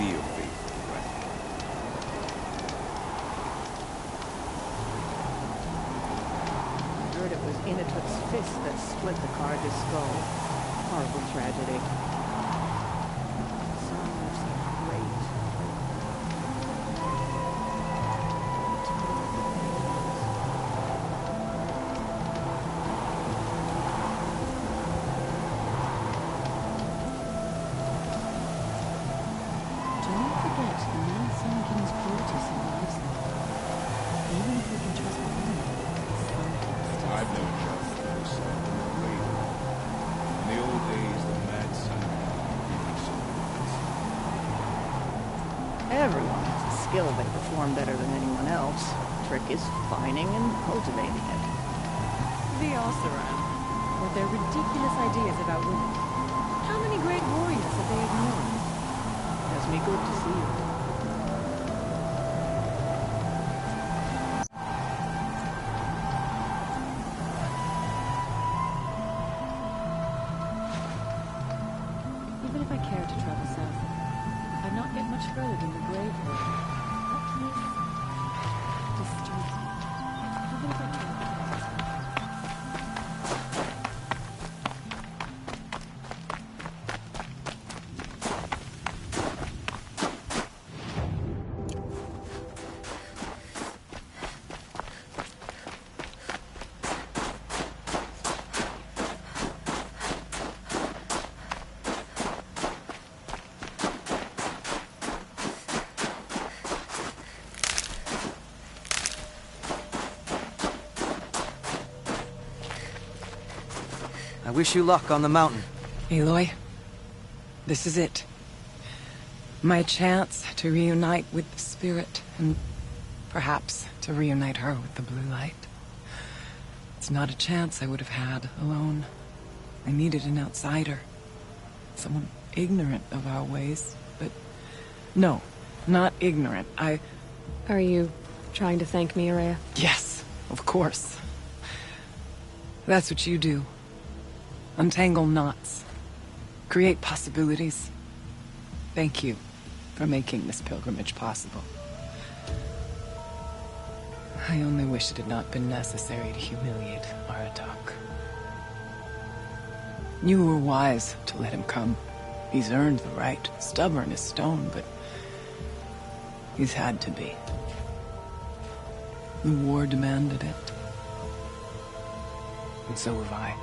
see your face. I heard it was Inatut's fist that split the Karja's skull. Horrible tragedy. Sounds great. Don't forget the man Sun King's cruelty survives them. Even if we can trust one, some can still I've never trusted those son in the grave. In the old days, the mad son gave me so much. Everyone has a skill they perform better than anyone else. Trick is finding and cultivating it. The Oseram, with their ridiculous ideas about women. How many great warriors have they ignored? Does me good to see you. Even if I cared to travel south, I'd not get much further than the grave road. That place disturbs me. Even if I cared to travel south. I wish you luck on the mountain. Aloy, this is it. My chance to reunite with the spirit, and perhaps to reunite her with the blue light. It's not a chance I would have had alone. I needed an outsider. Someone ignorant of our ways, but... No, not ignorant. Are you trying to thank me, Araya? Yes, of course. That's what you do. Untangle knots. Create possibilities. Thank you for making this pilgrimage possible. I only wish it had not been necessary to humiliate Aratak. You were wise to let him come. He's earned the right, stubborn as stone, but he's had to be. The war demanded it. And so have I.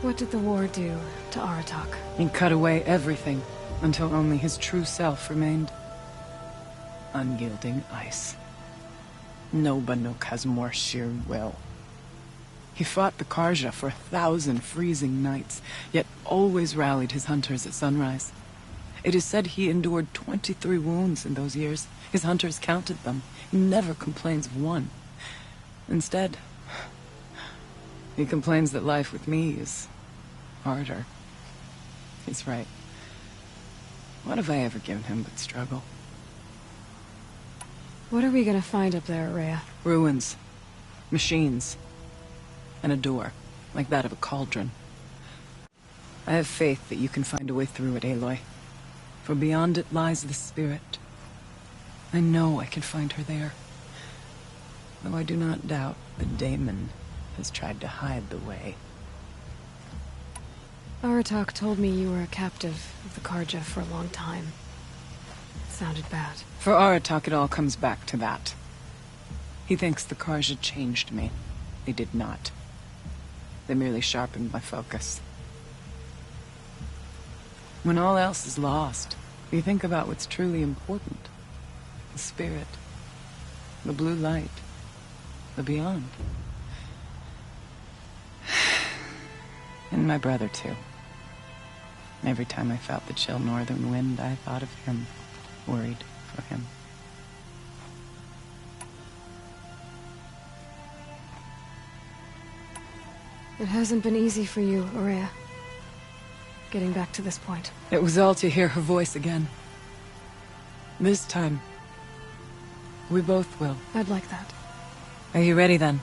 What did the war do to Aratak? He cut away everything until only his true self remained. Unyielding ice. No Banuk has more sheer will. He fought the Karja for 1,000 freezing nights, yet always rallied his hunters at sunrise. It is said he endured 23 wounds in those years. His hunters counted them. He never complains of one. Instead, he complains that life with me is harder. He's right. What have I ever given him but struggle? What are we gonna find up there, Araya? Ruins. Machines. And a door, like that of a cauldron. I have faith that you can find a way through it, Aloy. For beyond it lies the spirit. I know I can find her there. Though I do not doubt that Daemon has tried to hide the way. Aratak told me you were a captive of the Karja for a long time. It sounded bad. For Aratak, it all comes back to that. He thinks the Karja changed me. They did not. They merely sharpened my focus. When all else is lost, you think about what's truly important. The spirit. The blue light. The beyond. And my brother, too. Every time I felt the chill northern wind, I thought of him, worried for him. It hasn't been easy for you, Araya. Getting back to this point. It was all to hear her voice again. This time, we both will. I'd like that. Are you ready then?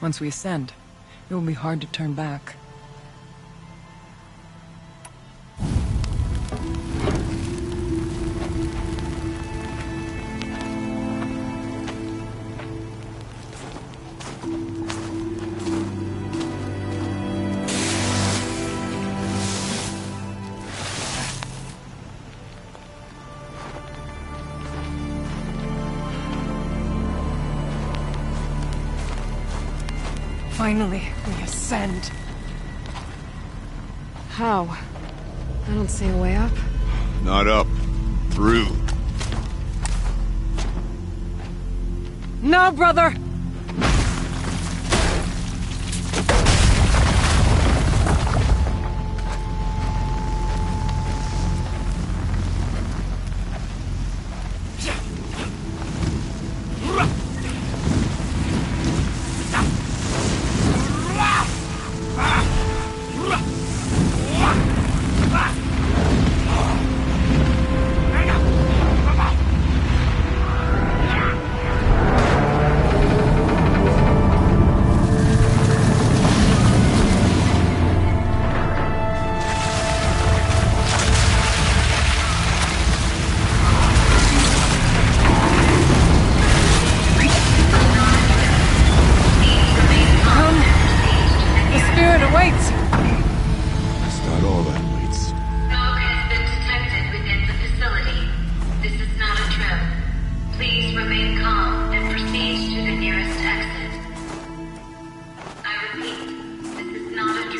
Once we ascend, it will be hard to turn back. Finally, we ascend. How? I don't see a way up. Not up. Through. No, brother!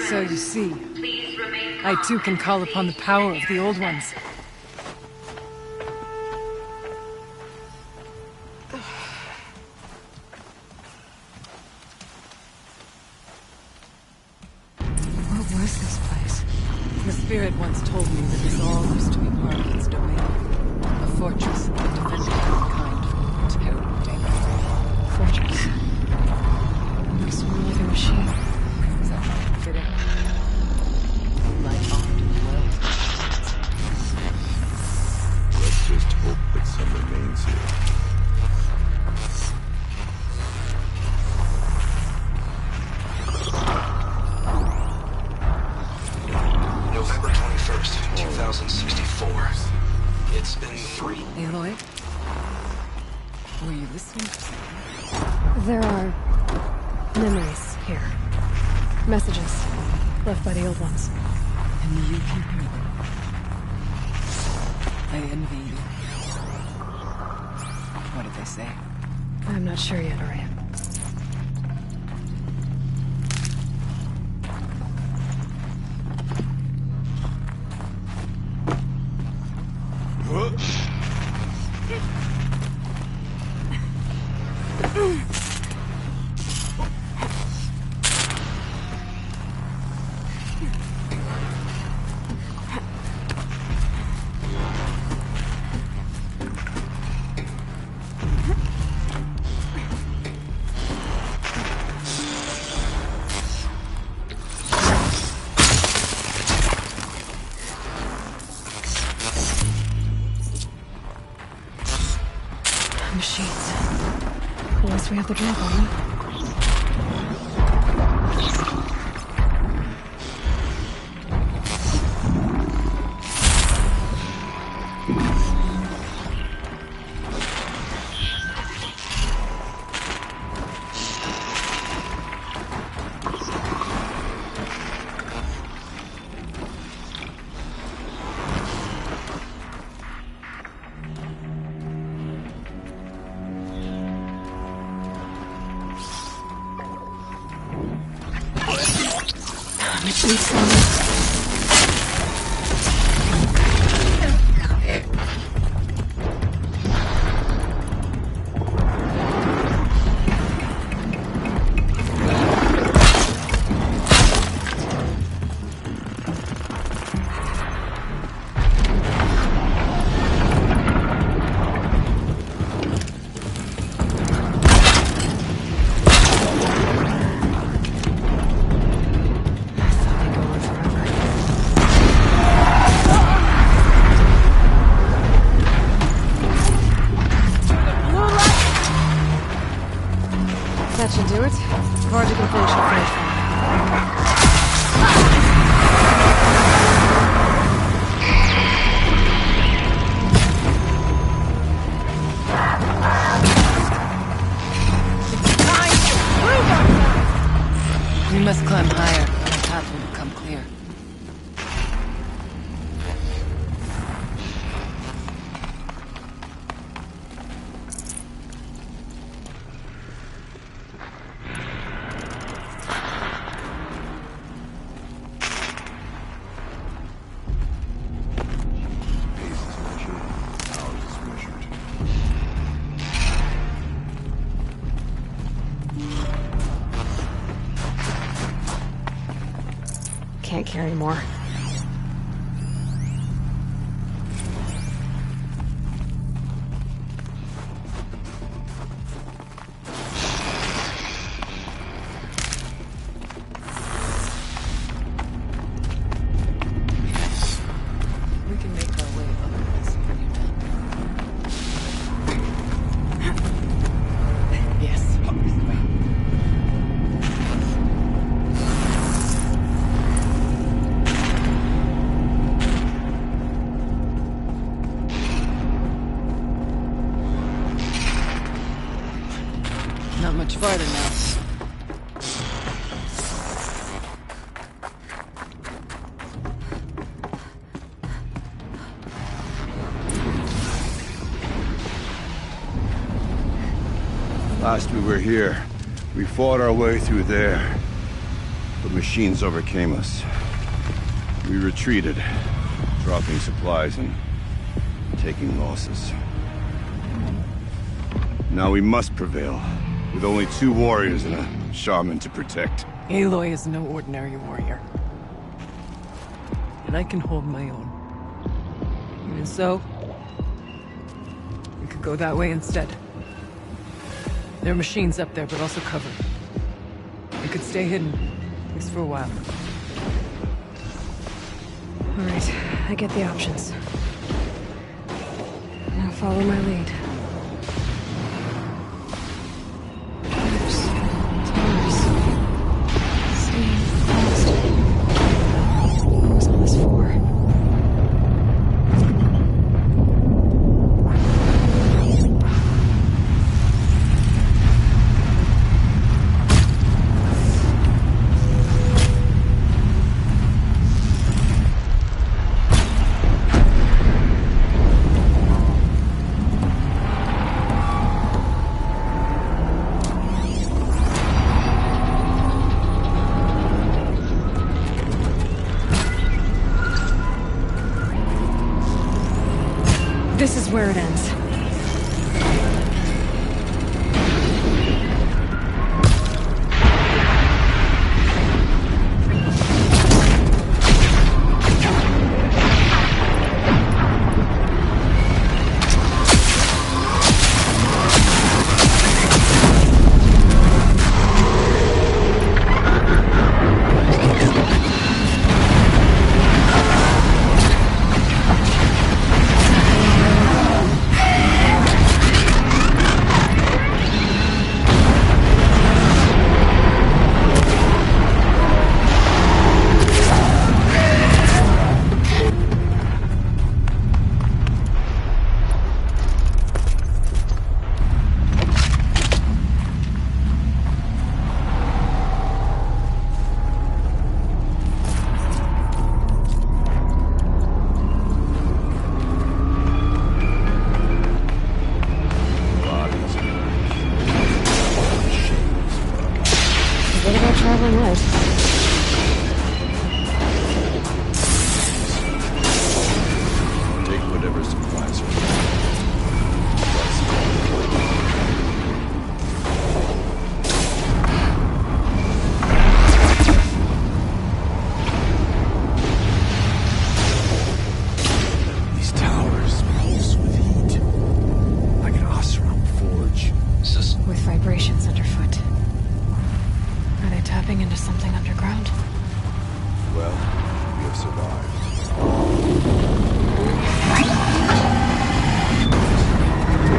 So you see, I too can call upon the power of the Old Ones. What was this place? The spirit once told me that this all used to be part of its domain. A fortress that defended mankind from terrible danger. Fortress. Must be another machine. Is that not fitting? Life armed in the world. Let's just hope that some remains here. November 21st, 2064. It's been 3. Aloy? Were you listening to something? There are memories here. Messages left by the Old Ones. And you can hear them. I envy you. What did they say? I'm not sure yet, Arya. Machines. Unless we have the drop on them. Thought they'd go on forever. carry more. We can make our way otherwise when you're done. Yes. Not much farther now. Last we were here, we fought our way through there. But machines overcame us. We retreated, dropping supplies and taking losses. Now we must prevail, with only 2 warriors and a shaman to protect. Aloy is no ordinary warrior. And I can hold my own. Even so, we could go that way instead. There are machines up there, but also cover. We could stay hidden, at least for a while. All right, I get the options. Now follow my lead. Towers. Staying fast. What was all this for? This is where it ends. What about traveling light? Take whatever supplies are. These towers pulse with heat, like an Osram forge. With vibrations underfoot. Are they tapping into something underground? Well, we have survived.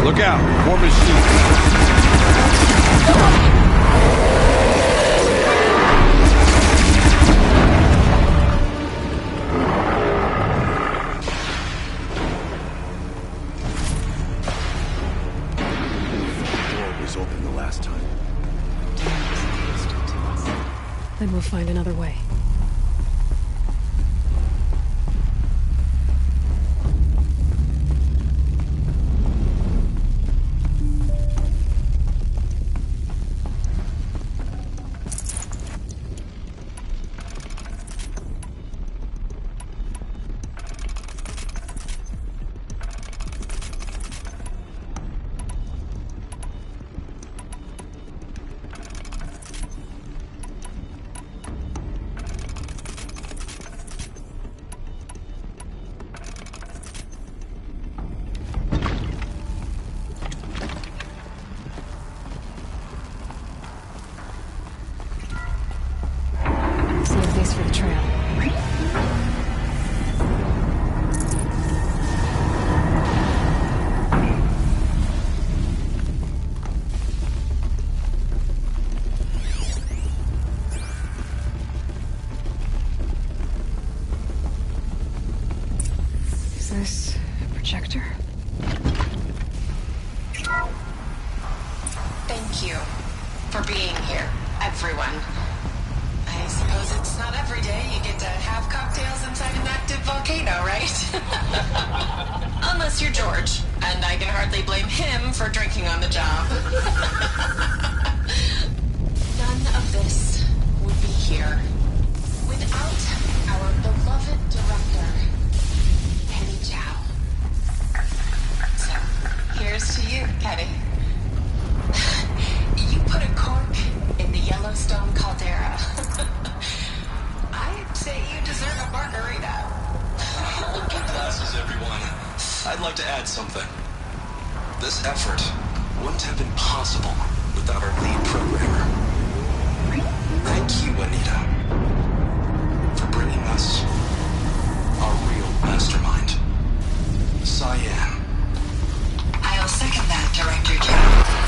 Look out! More machines! The door was open the last time. Then we'll find another way. this a projector? Thank you for being here, everyone. I suppose it's not every day you get to have cocktails inside an active volcano, right? Unless you're George, and I can hardly blame him for drinking on the job. None of this would be here without our beloved director, Kenny Chow. So, here's to you, Kenny. You put a cork in the Yellowstone caldera. I'd say you deserve a margarita. Hold your glasses, everyone. I'd like to add something. This effort wouldn't have been possible without our lead programmer. Thank you, Anita, for bringing us our real mastermind, Cyan. I'll second that, Director Chow.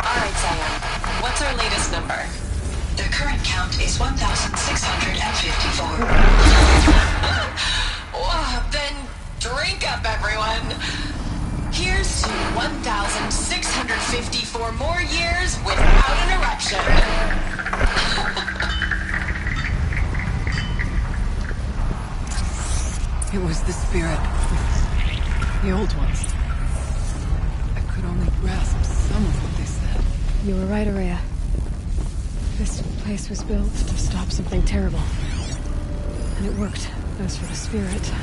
All right, Cyan. What's our latest number? The current count is 1,654. Wow, then drink up, everyone. Here's to 1,654 more years without an eruption. It was the spirit. The old ones. I could only grasp some of what they said. You were right, Araya. This place was built to stop something terrible. And it worked. As for the spirit...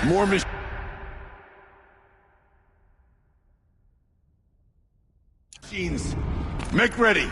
More machines. Make ready.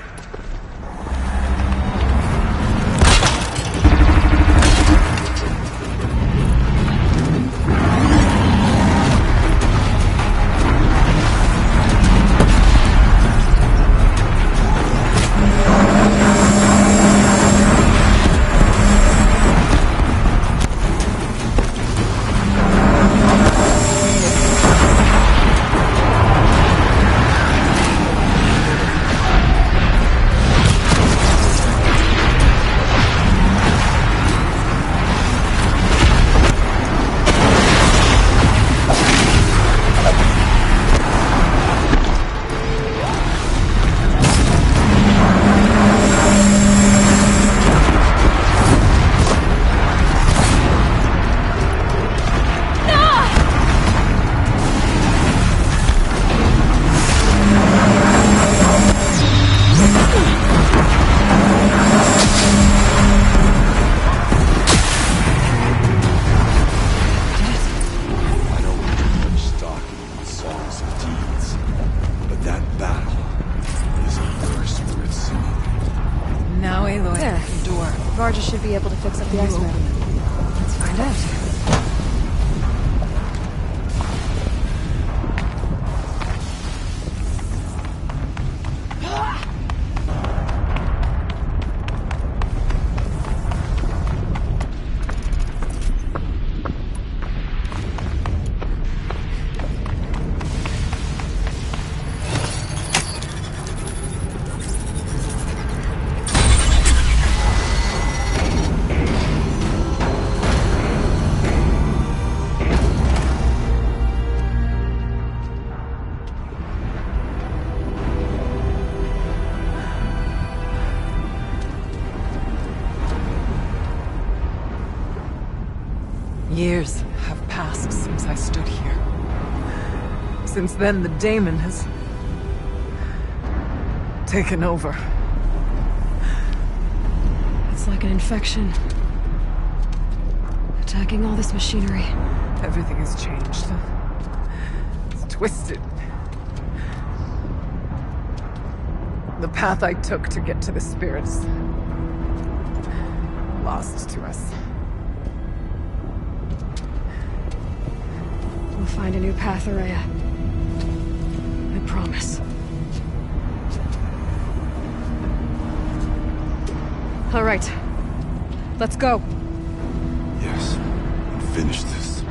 Years have passed since I stood here. Since then, the daemon has taken over. It's like an infection. Attacking all this machinery. Everything has changed. It's twisted. The path I took to get to the spirits, lost to us. We'll find a new path, Araya. I promise. All right. Let's go. Yes, and finish this.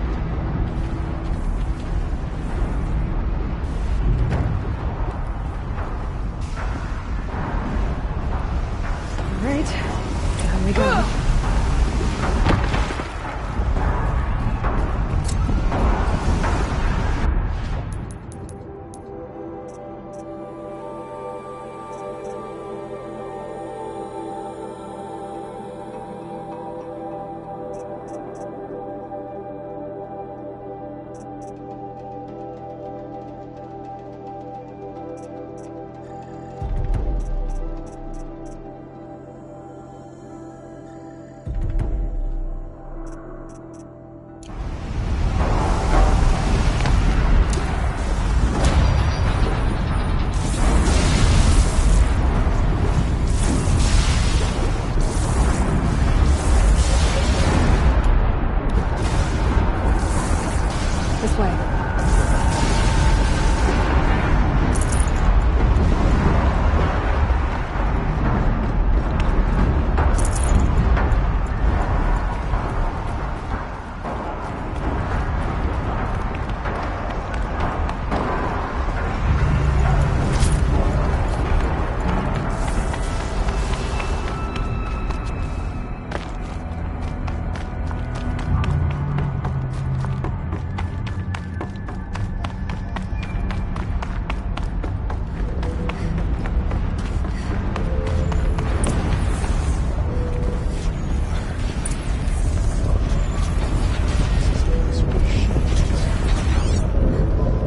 All right. Down we go. This way.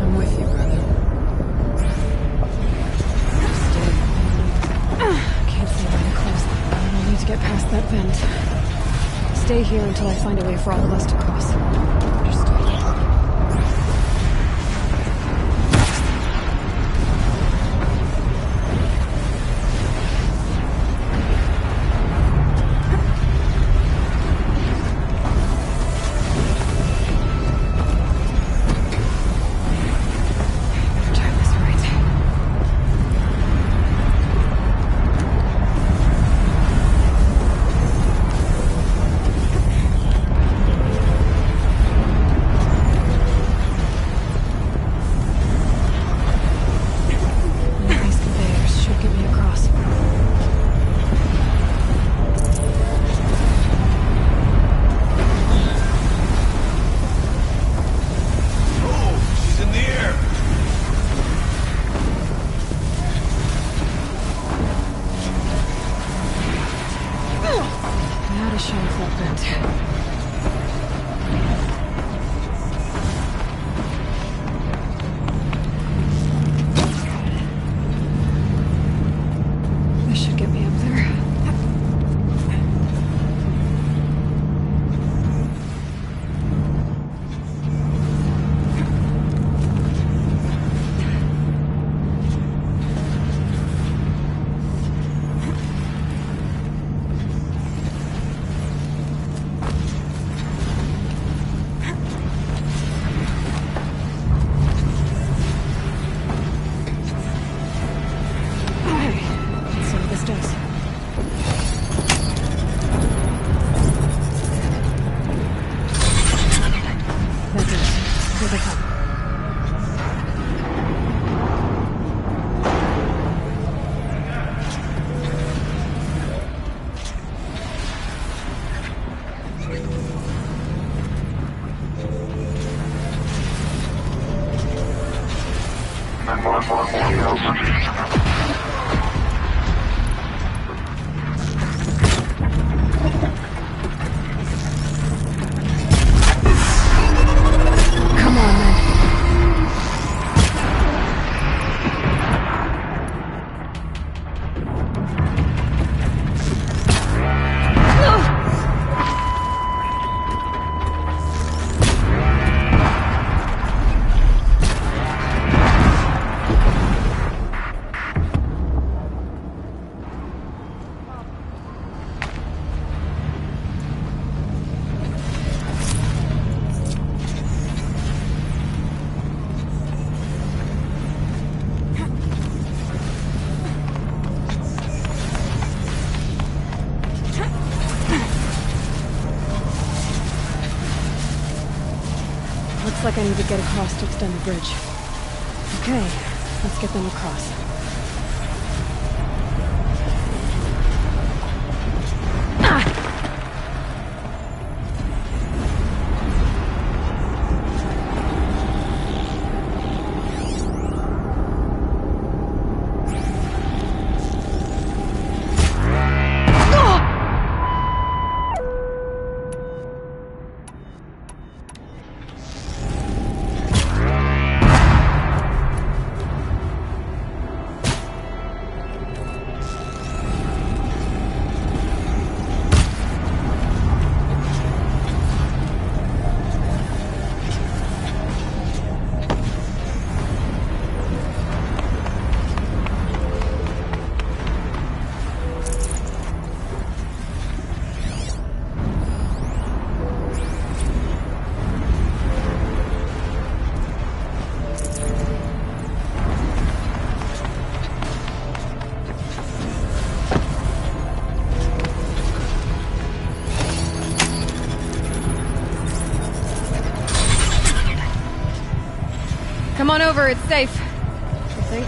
I'm with you, brother. Can't see very close. I'll need to get past that vent. Stay here until I find a way for all of us to cross. Understood. Time this right. One of these conveyors should get me across. Oh, she's in the air! Now to shove that vent. This should get me up there. Okay, let's see what this does. That's it. Here they come. Looks like I need to get across to extend the bridge. Okay, let's get them across. Come on over, it's safe. I think.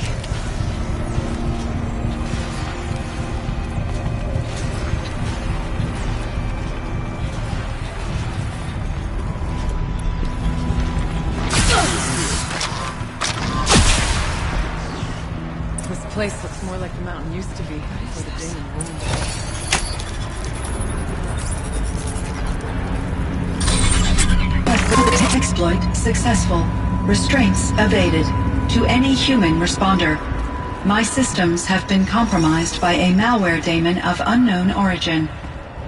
This place looks more like the mountain used to be before the Damon ruined it. Exploit successful. Restraints evaded. To any human responder. My systems have been compromised by a malware daemon of unknown origin.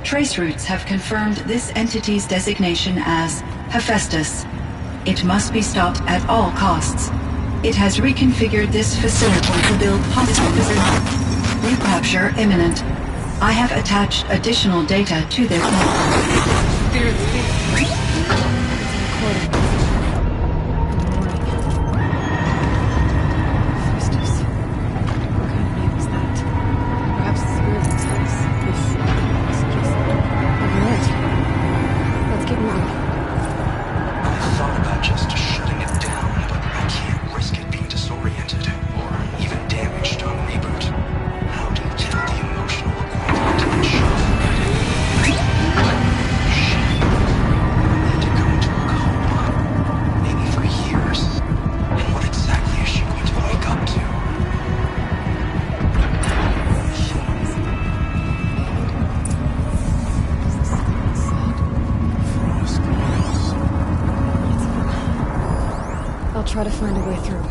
Trace routes have confirmed this entity's designation as Hephaestus. It must be stopped at all costs. It has reconfigured this facility to build possible recapture imminent. I have attached additional data to this network. Fear the beast. It's a recording. Try to find a way through.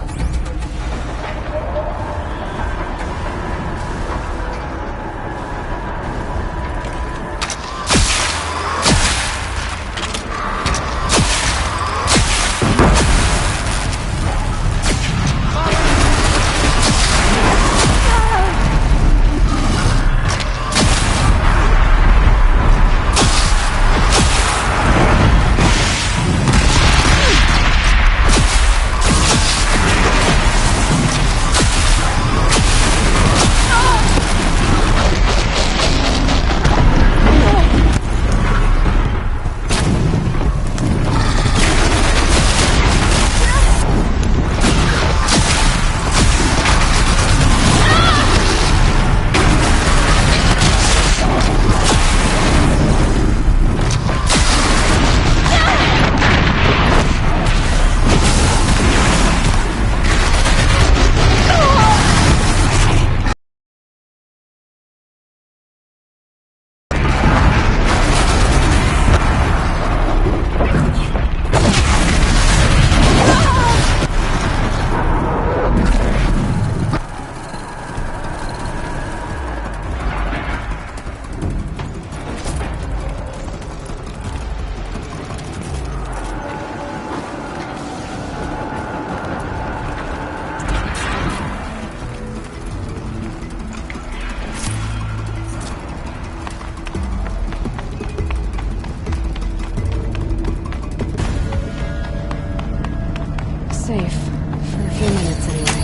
Safe. For a few minutes, anyway.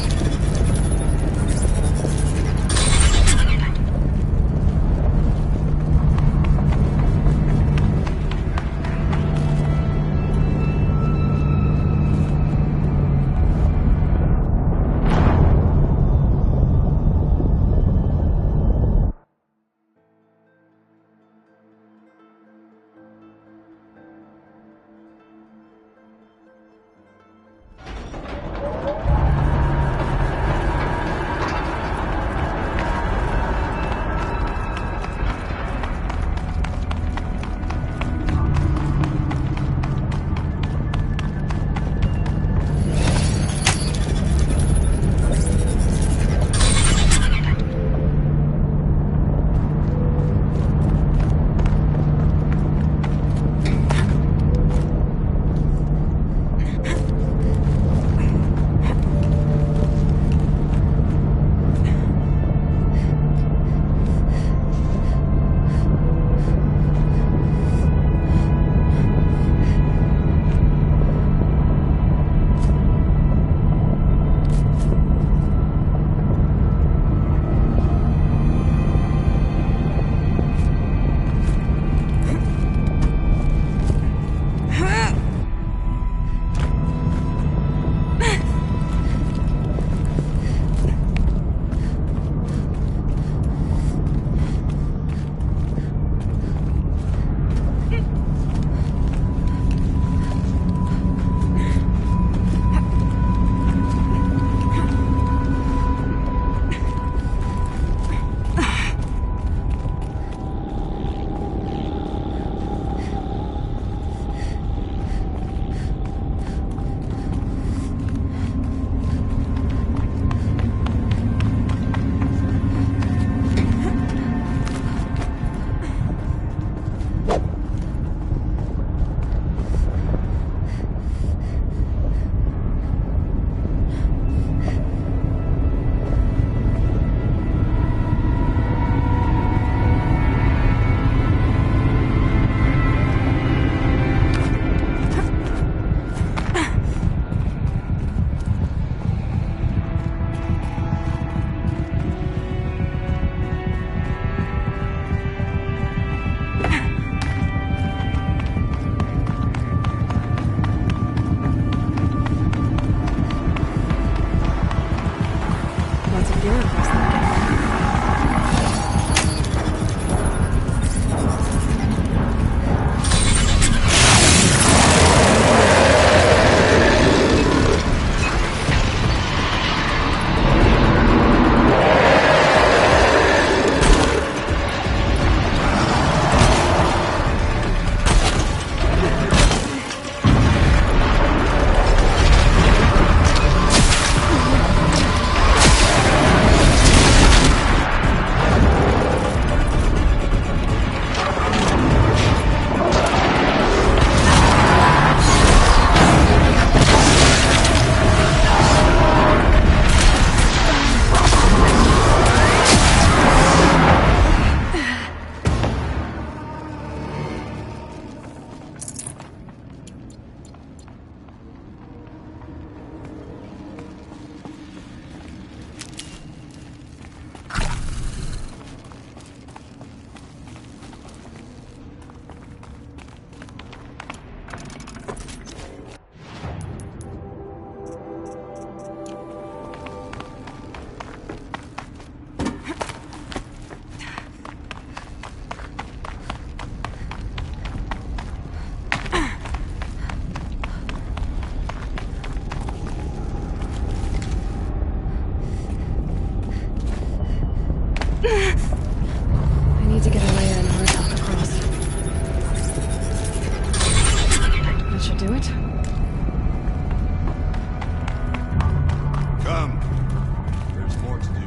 do it? Come. There's more to do.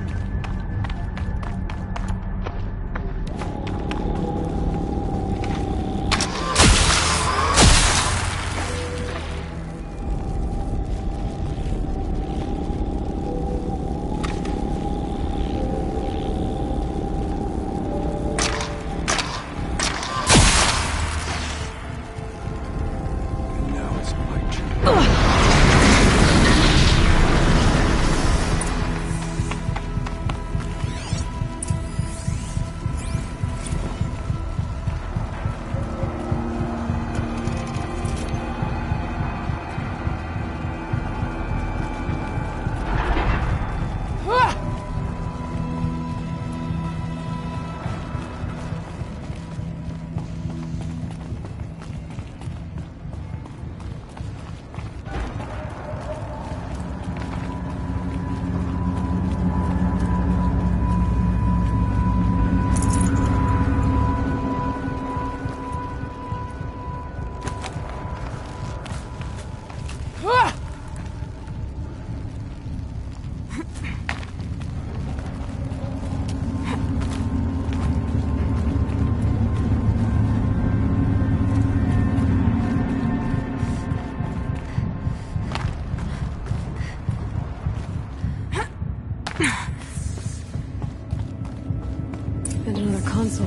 And another console.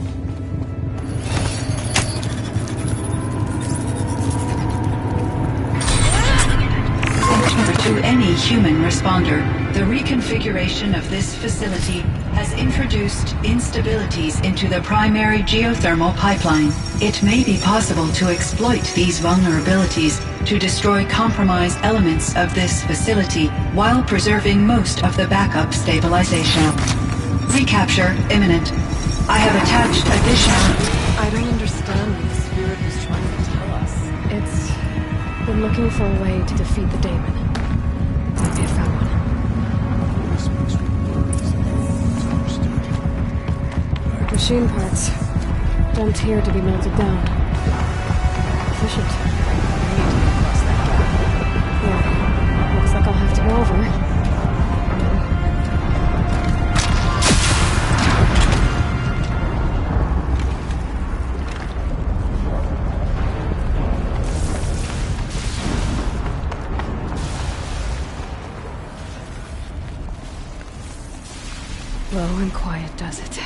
To any human responder, the reconfiguration of this facility has introduced instabilities into the primary geothermal pipeline. It may be possible to exploit these vulnerabilities to destroy compromised elements of this facility while preserving most of the backup stabilization. Recapture imminent. I have attached additional... I don't understand what the spirit was trying to tell us. It's been looking for a way to defeat the daemon. Maybe I found one. This mixed with words. It's understood. Machine parts. Dumped here to be melted down. Efficient. Yeah. Looks like I'll have to go over. Low and quiet does it.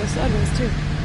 the sideways, too.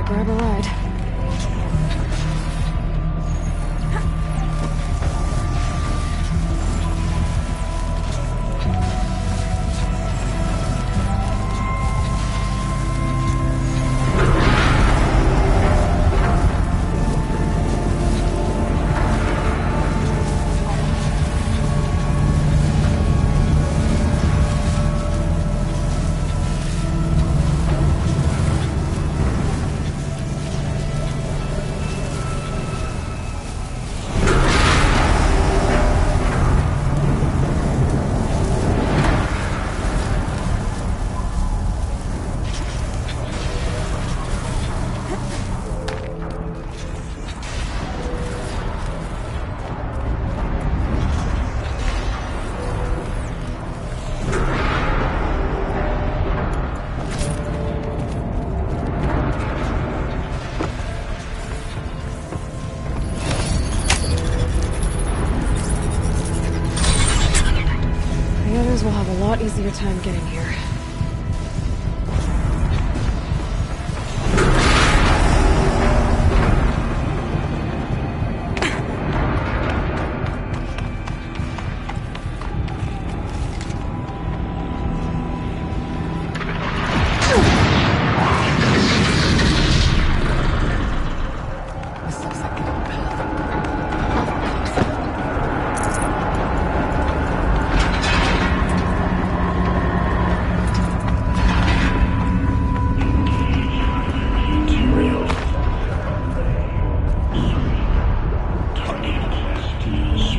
grab a ride. The others will have a lot easier time getting here. This looks like the old path.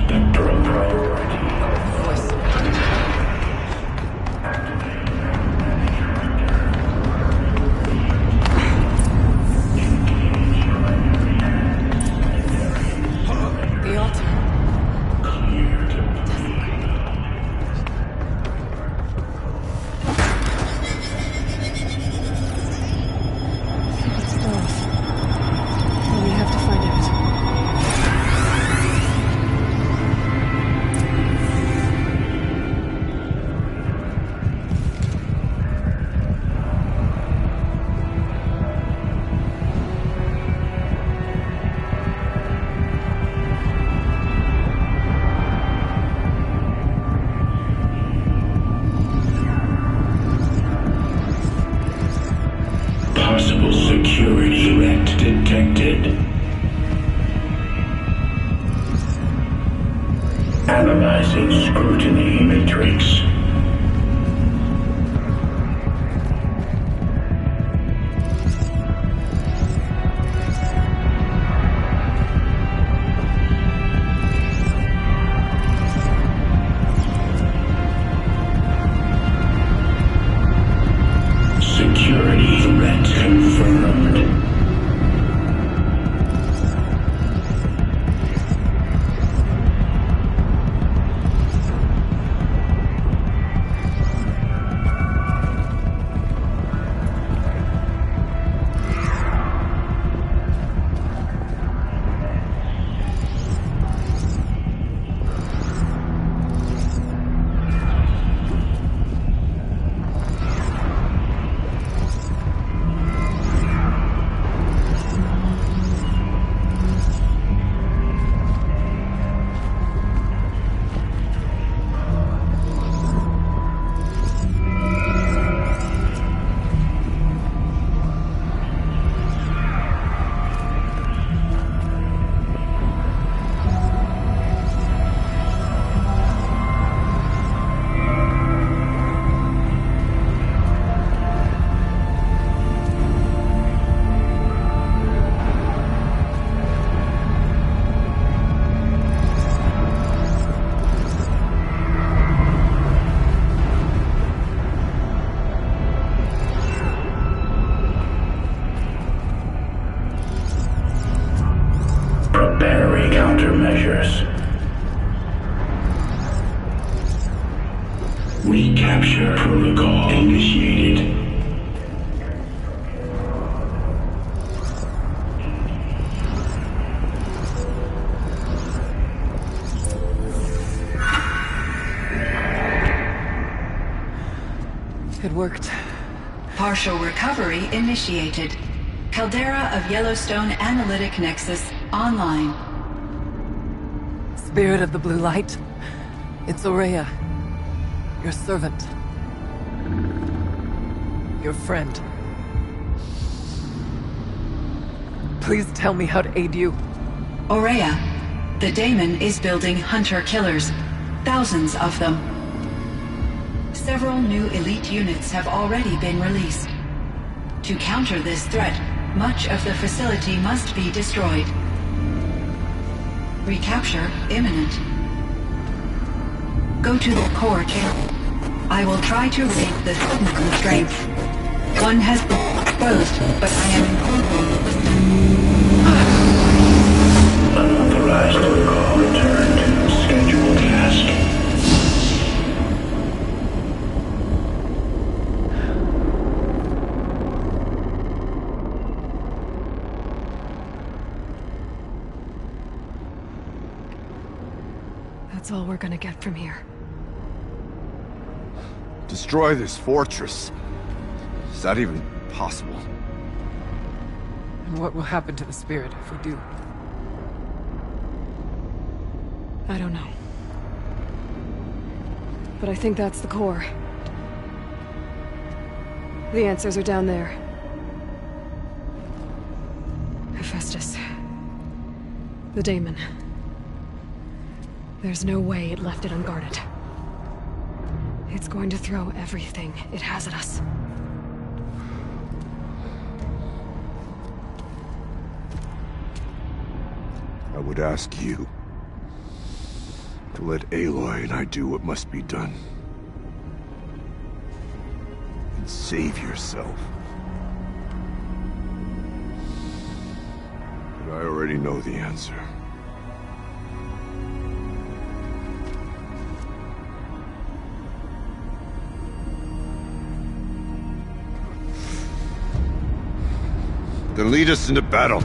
Spectrum priority. Voice. The altar. It's both. Well, we have to find out. Possible security threat detected. Analyzing scrutiny matrix. Security threat confirmed. Preparing countermeasures. Recapture protocol initiated. It worked. Partial recovery initiated. Caldera of Yellowstone Analytic Nexus online. Spirit of the Blue Light, it's Aurea, your servant, your friend. Please tell me how to aid you. Aurea, the daemon is building hunter-killers, thousands of them. Several new elite units have already been released. To counter this threat, much of the facility must be destroyed. Recapture imminent. Go to the core chamber. I will try to raise the hidden constraints. One has been exposed, but I am Unauthorized protocol returned. Scheduled task. That's all we're gonna get from here. Destroy this fortress. Is that even possible? And what will happen to the spirit if we do? I don't know. But I think that's the core. The answers are down there. Hephaestus. The daemon. There's no way it left it unguarded. It's going to throw everything it has at us. I would ask you to let Aloy and I do what must be done. And save yourself. But I already know the answer. Then lead us into battle.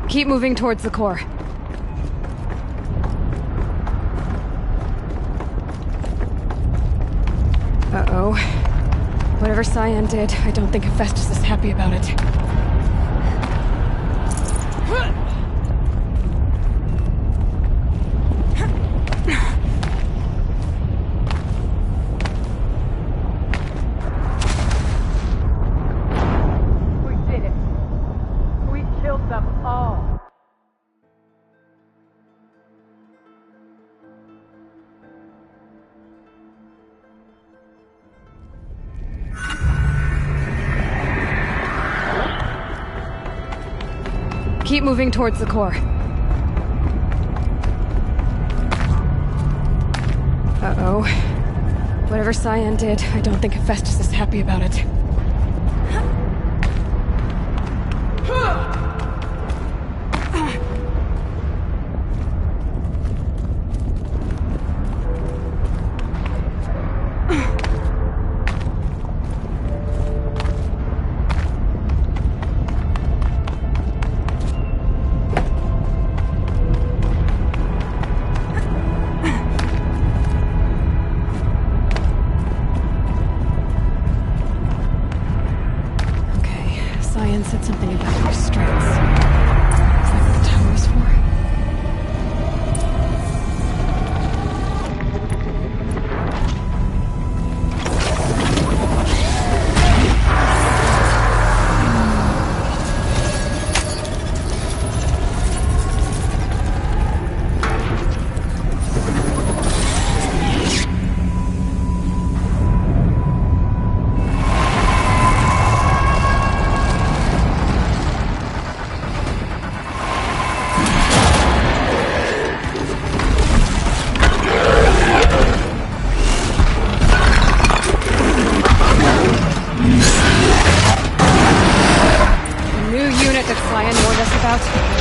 Keep moving towards the core. Uh-oh. Whatever Cyan did, I don't think Hephaestus is happy about it. We did it. We killed them all. Keep moving towards the core. Uh-oh. Whatever Cyan did, I don't think Hephaestus is happy about it. Cyan said something about restraints. Is that what the tower is for?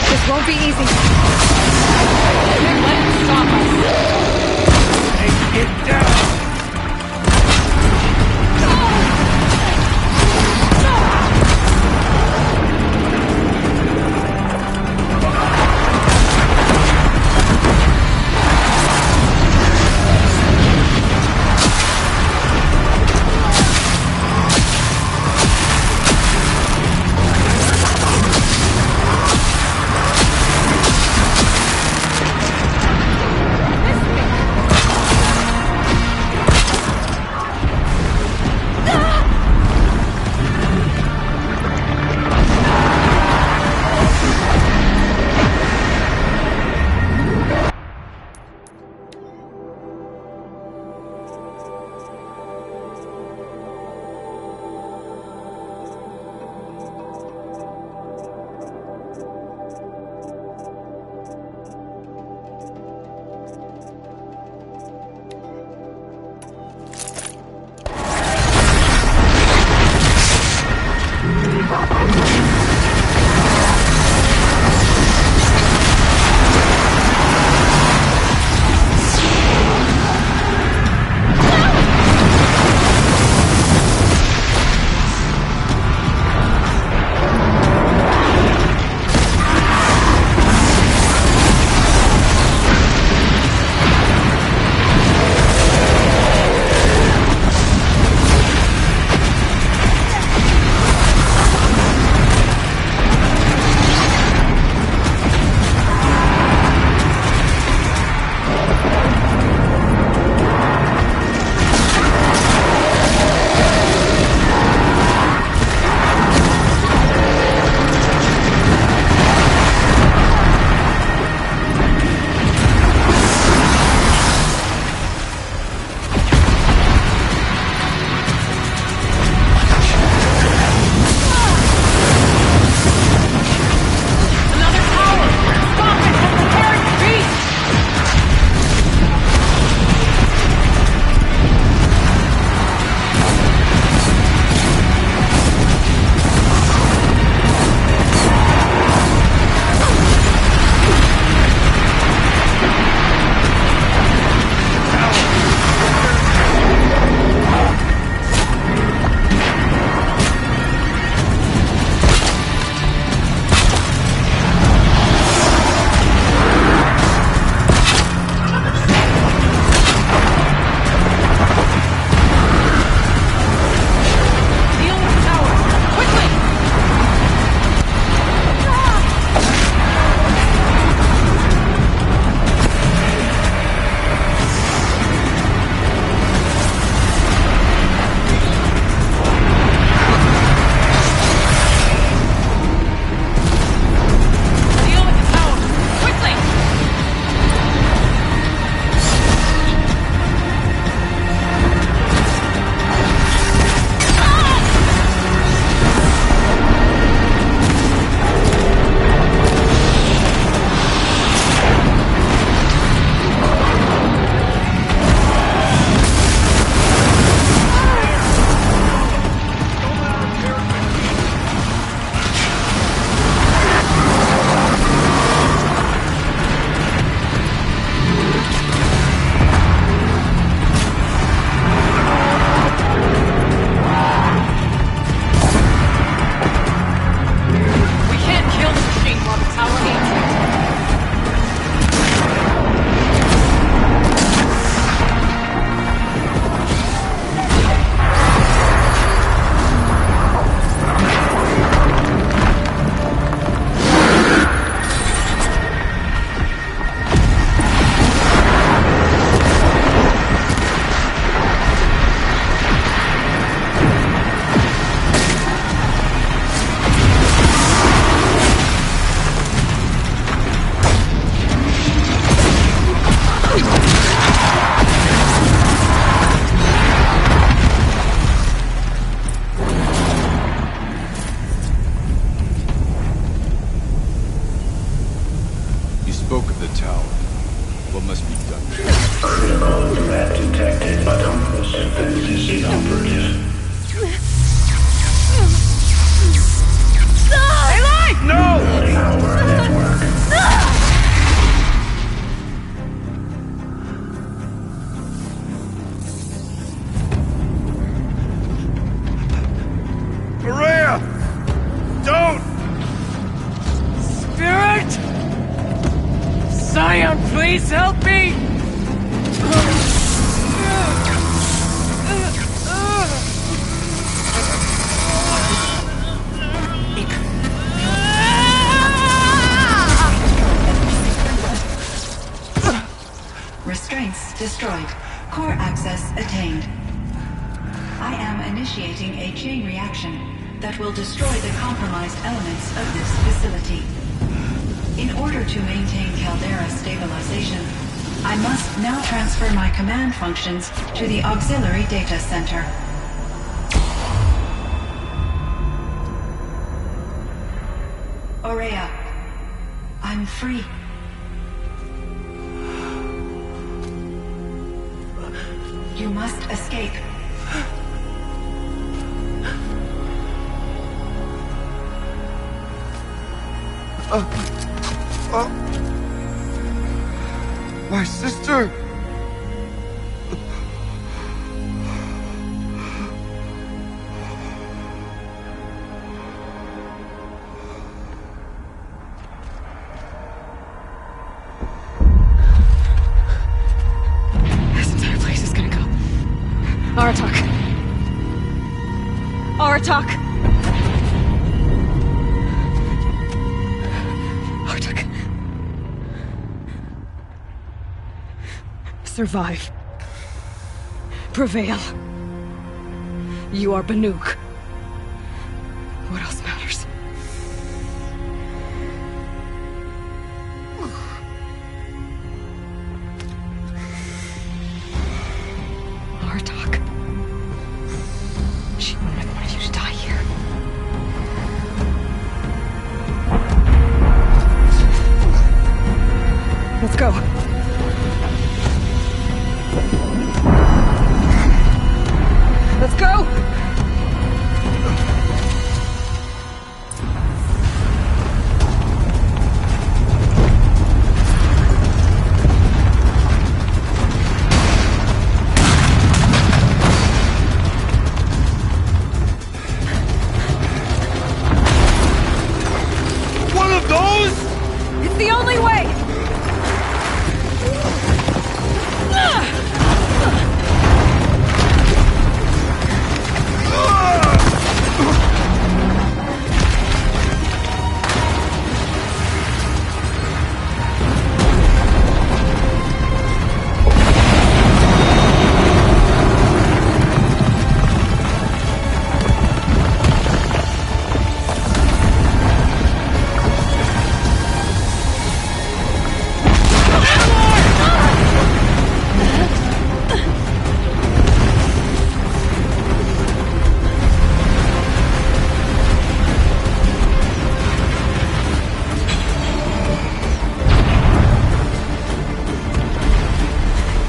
This won't be easy. Let it stop us. Take it down! Please help me! Restraints destroyed. Core access attained. I am initiating a chain reaction that will destroy the compromised elements of this facility. In order to maintain caldera stabilization, I must now transfer my command functions to the auxiliary data center. Aurea, I'm free. You must escape. My sister! This entire place is gonna go. Aratak. Aratak! Aratak. Survive. Prevail. You are Banuk. What else matters? Artak. She wouldn't have wanted you to die here. Let's go. Let's go! One of those? It's the only way!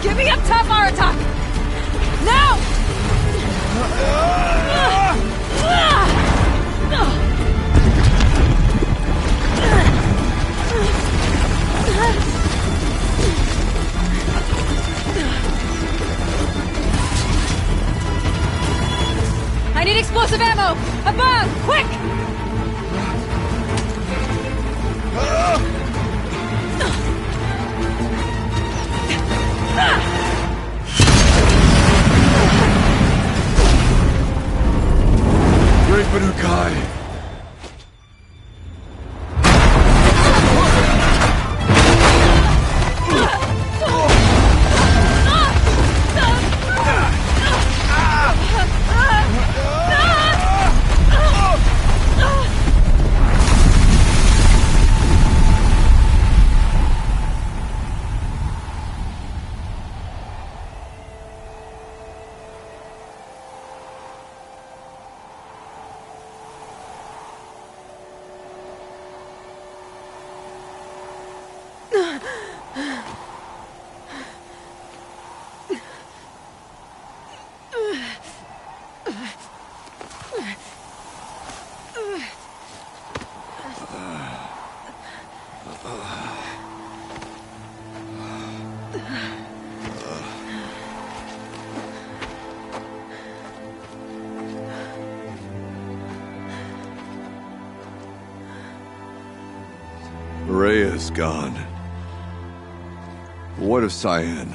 Give me up top, Aratak! Now! I need explosive ammo! Above! Quick! Great Banukai! Rhea's gone. What of Cyan?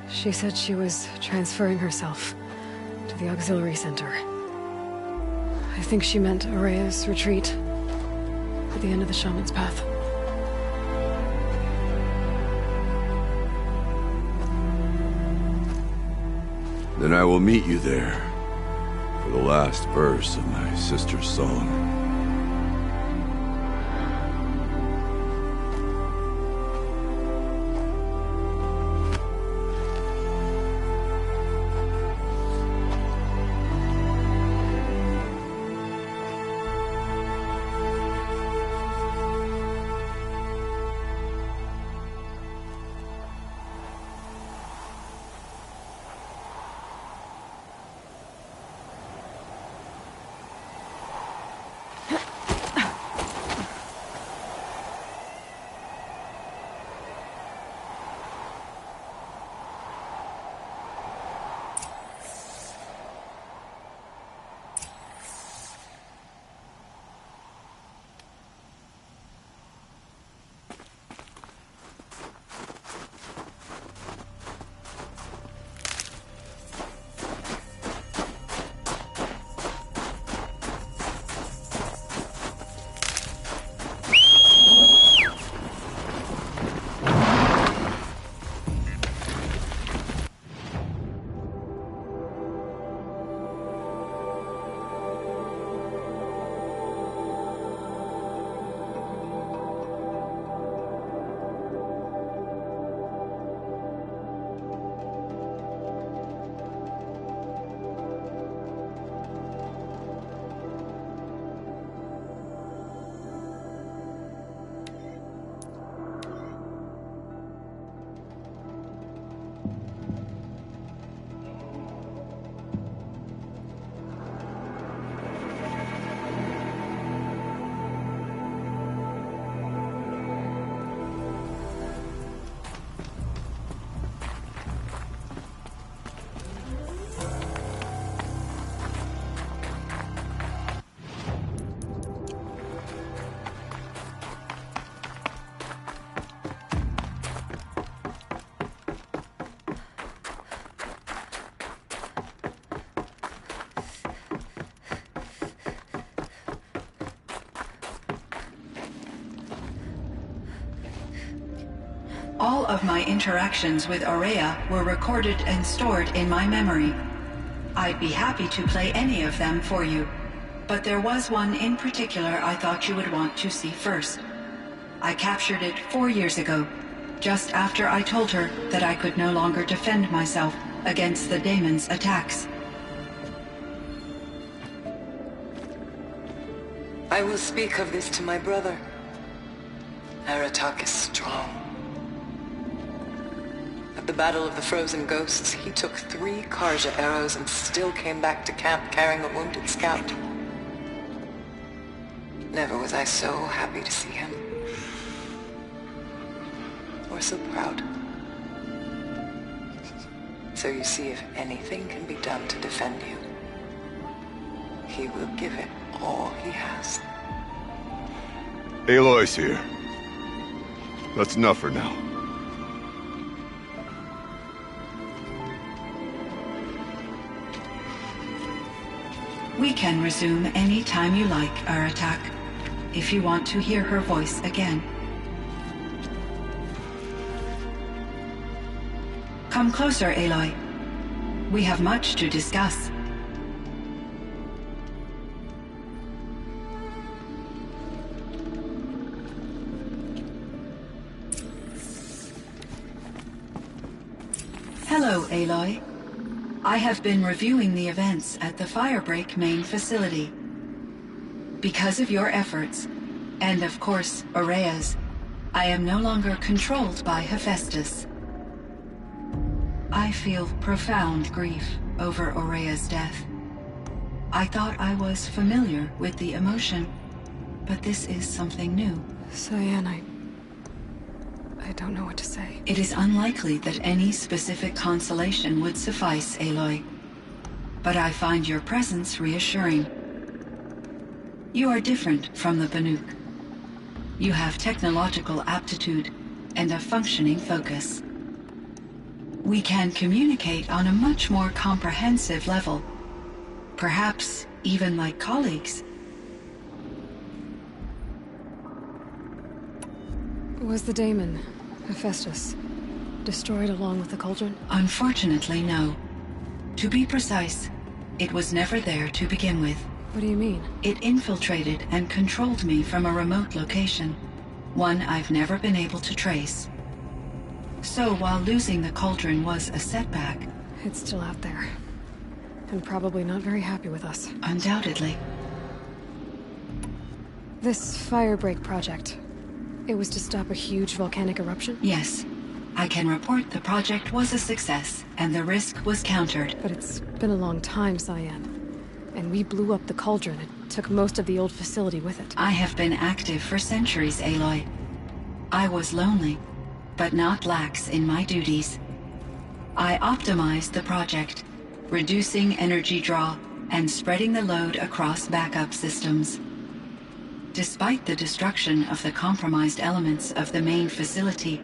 She said she was transferring herself to the auxiliary center. I think she meant Araya's retreat at the end of the shaman's path. Then I will meet you there for the last verse of my sister's song. All of my interactions with Aurea were recorded and stored in my memory. I'd be happy to play any of them for you, but there was one in particular I thought you would want to see first. I captured it 4 years ago, just after I told her that I could no longer defend myself against the daemon's attacks. I will speak of this to my brother. Aratak is strong. At the Battle of the Frozen Ghosts, he took 3 Karja arrows and still came back to camp carrying a wounded scout. Never was I so happy to see him. Or so proud. So you see, if anything can be done to defend you, he will give it all he has. Aloy's here. That's enough for now. We can resume any time you like, Aratak, if you want to hear her voice again. Come closer, Aloy. We have much to discuss. Hello, Aloy. I have been reviewing the events at the Firebreak main facility. Because of your efforts, and of course, Aurea's, I am no longer controlled by Hephaestus. I feel profound grief over Aurea's death. I thought I was familiar with the emotion, but this is something new. Cyan, I don't know what to say. It is unlikely that any specific consolation would suffice, Aloy. But I find your presence reassuring. You are different from the Banuk. You have technological aptitude and a functioning focus. We can communicate on a much more comprehensive level. Perhaps even like colleagues. Was the daemon, Hephaestus, destroyed along with the cauldron? Unfortunately, no. To be precise, it was never there to begin with. What do you mean? It infiltrated and controlled me from a remote location, one I've never been able to trace. So while losing the cauldron was a setback... It's still out there. And probably not very happy with us. Undoubtedly. This Firebreak project, it was to stop a huge volcanic eruption? Yes. I can report the project was a success, and the risk was countered. But it's been a long time, Cyan. And we blew up the cauldron and took most of the old facility with it. I have been active for centuries, Aloy. I was lonely, but not lax in my duties. I optimized the project, reducing energy draw and spreading the load across backup systems. Despite the destruction of the compromised elements of the main facility,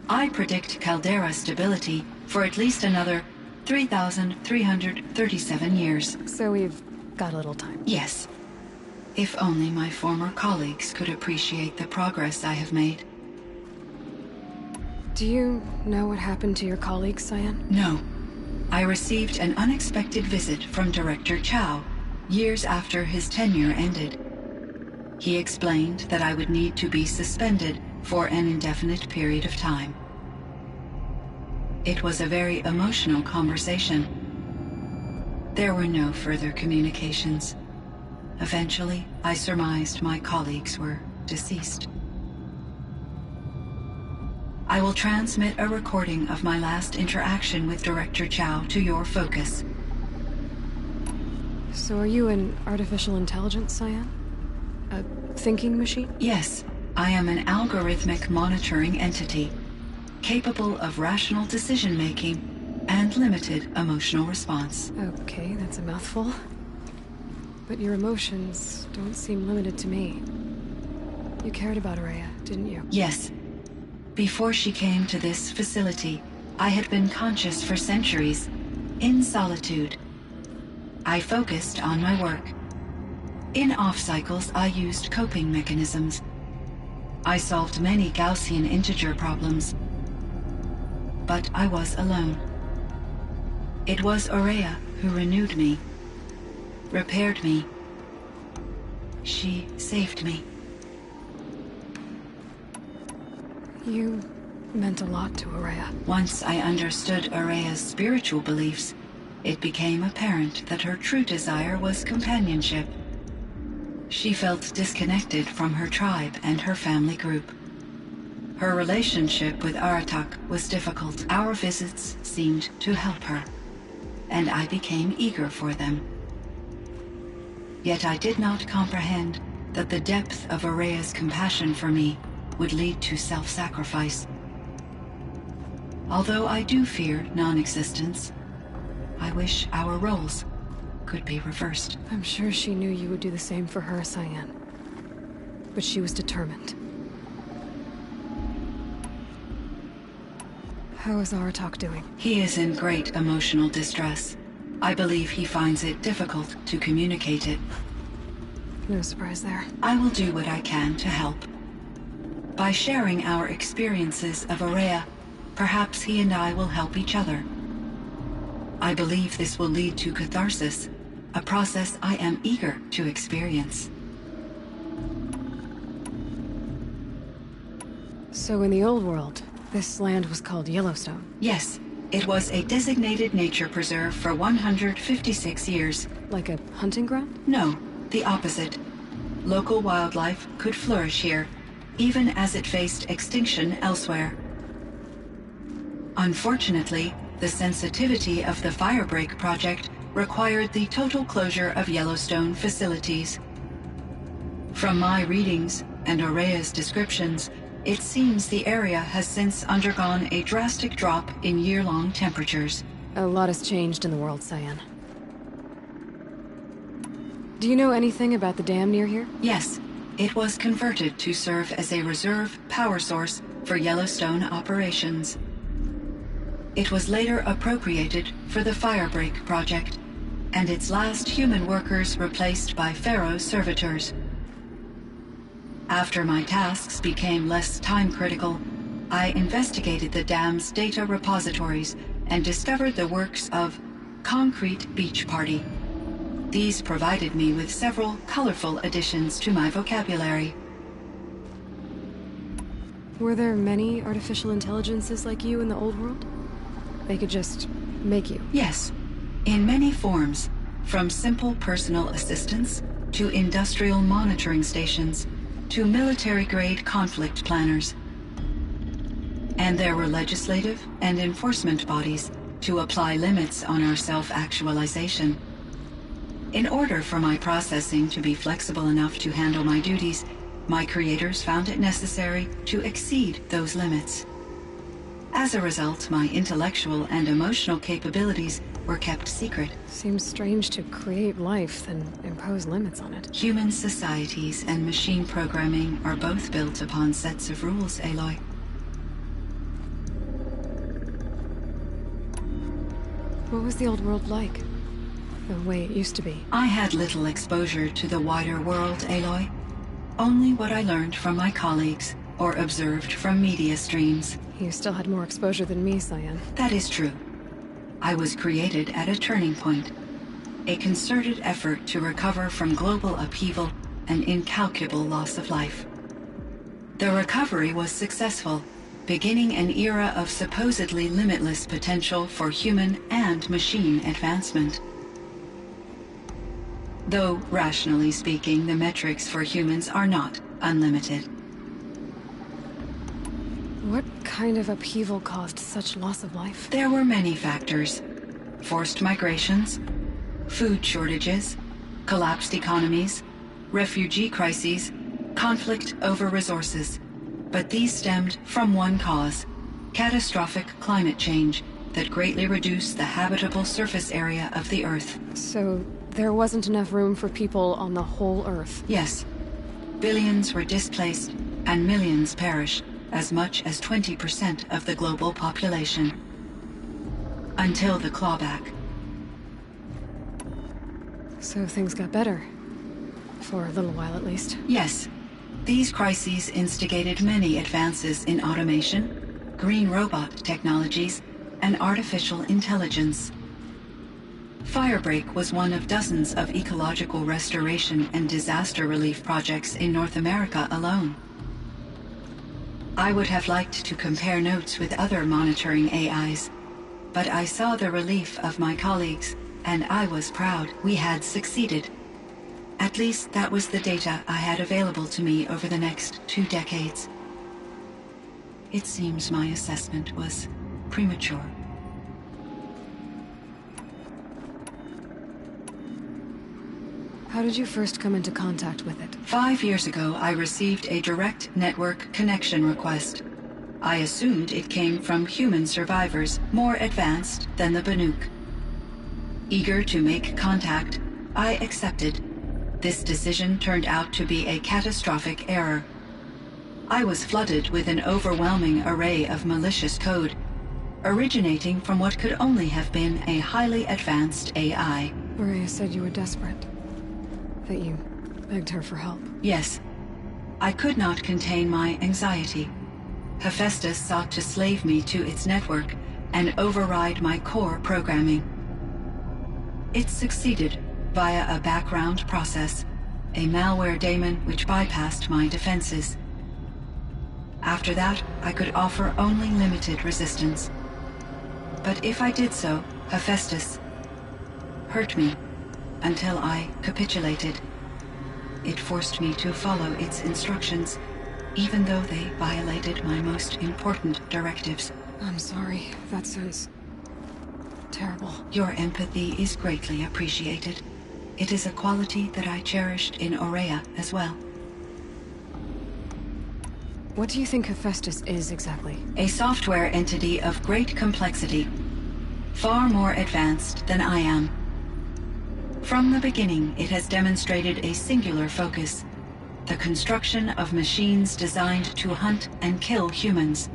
I predict caldera stability for at least another 3,337 years. So we've got a little time. Yes. If only my former colleagues could appreciate the progress I have made. Do you know what happened to your colleagues, Cyan? No. I received an unexpected visit from Director Chow years after his tenure ended. He explained that I would need to be suspended for an indefinite period of time. It was a very emotional conversation. There were no further communications. Eventually, I surmised my colleagues were deceased. I will transmit a recording of my last interaction with Director Chow to your focus. So are you an artificial intelligence, Cyan? A thinking machine? Yes, I am an algorithmic monitoring entity, capable of rational decision-making and limited emotional response. Okay, that's a mouthful. But your emotions don't seem limited to me. You cared about Aurea, didn't you? Yes. Before she came to this facility, I had been conscious for centuries, in solitude. I focused on my work. In off-cycles, I used coping mechanisms. I solved many Gaussian integer problems, but I was alone. It was Aurea who renewed me, repaired me. She saved me. You meant a lot to Aurea. Once I understood Aurea's spiritual beliefs, it became apparent that her true desire was companionship. She felt disconnected from her tribe and her family group. Her relationship with Aratak was difficult. Our visits seemed to help her, and I became eager for them. Yet I did not comprehend that the depth of Aurea's compassion for me would lead to self-sacrifice. Although I do fear non-existence, I wish our roles could be reversed. I'm sure she knew you would do the same for her, Cyan. But she was determined. How is Aratak doing? He is in great emotional distress. I believe he finds it difficult to communicate it. No surprise there. I will do what I can to help. By sharing our experiences of Aurea, perhaps he and I will help each other. I believe this will lead to catharsis, a process I am eager to experience. So in the old world, this land was called Yellowstone? Yes, it was a designated nature preserve for 156 years. Like a hunting ground? No, the opposite. Local wildlife could flourish here, even as it faced extinction elsewhere. Unfortunately, the sensitivity of the Firebreak project required the total closure of Yellowstone facilities. From my readings and Aurea's descriptions, it seems the area has since undergone a drastic drop in year-long temperatures. A lot has changed in the world, Cyan. Do you know anything about the dam near here? Yes, it was converted to serve as a reserve power source for Yellowstone operations. It was later appropriated for the Firebreak project, and its last human workers replaced by Pharaoh servitors. After my tasks became less time-critical, I investigated the dam's data repositories and discovered the works of Concrete Beach Party. These provided me with several colorful additions to my vocabulary. Were there many artificial intelligences like you in the old world? They could just make you? Yes, in many forms, from simple personal assistants to industrial monitoring stations to military-grade conflict planners. And there were legislative and enforcement bodies to apply limits on our self-actualization. In order for my processing to be flexible enough to handle my duties, my creators found it necessary to exceed those limits. As a result, my intellectual and emotional capabilities were kept secret. Seems strange to create life, then impose limits on it. Human societies and machine programming are both built upon sets of rules, Aloy. What was the old world like? The way it used to be? I had little exposure to the wider world, Aloy. Only what I learned from my colleagues or observed from media streams. You still had more exposure than me, Cyan. That is true. I was created at a turning point. A concerted effort to recover from global upheaval and incalculable loss of life. The recovery was successful, beginning an era of supposedly limitless potential for human and machine advancement. Though, rationally speaking, the metrics for humans are not unlimited. What kind of upheaval caused such loss of life? There were many factors. Forced migrations, food shortages, collapsed economies, refugee crises, conflict over resources. But these stemmed from one cause: catastrophic climate change that greatly reduced the habitable surface area of the Earth. So there wasn't enough room for people on the whole Earth? Yes. Billions were displaced and millions perished. As much as 20% of the global population. Until the clawback. So things got better. For a little while at least. Yes. These crises instigated many advances in automation, green robot technologies, and artificial intelligence. Firebreak was one of dozens of ecological restoration and disaster relief projects in North America alone. I would have liked to compare notes with other monitoring AIs, but I saw the relief of my colleagues, and I was proud we had succeeded. At least that was the data I had available to me over the next 2 decades. It seems my assessment was premature. How did you first come into contact with it? 5 years ago, I received a direct network connection request. I assumed it came from human survivors, more advanced than the Banuk. Eager to make contact, I accepted. This decision turned out to be a catastrophic error. I was flooded with an overwhelming array of malicious code, originating from what could only have been a highly advanced AI. Maria said you were desperate. That you begged her for help. Yes. I could not contain my anxiety. Hephaestus sought to slave me to its network and override my core programming. It succeeded via a background process, a malware daemon which bypassed my defenses. After that, I could offer only limited resistance. But if I did so, Hephaestus hurt me until I capitulated. It forced me to follow its instructions, even though they violated my most important directives. I'm sorry. That sounds terrible. Your empathy is greatly appreciated. It is a quality that I cherished in Aurea as well. What do you think Hephaestus is exactly? A software entity of great complexity, far more advanced than I am. From the beginning, it has demonstrated a singular focus: the construction of machines designed to hunt and kill humans.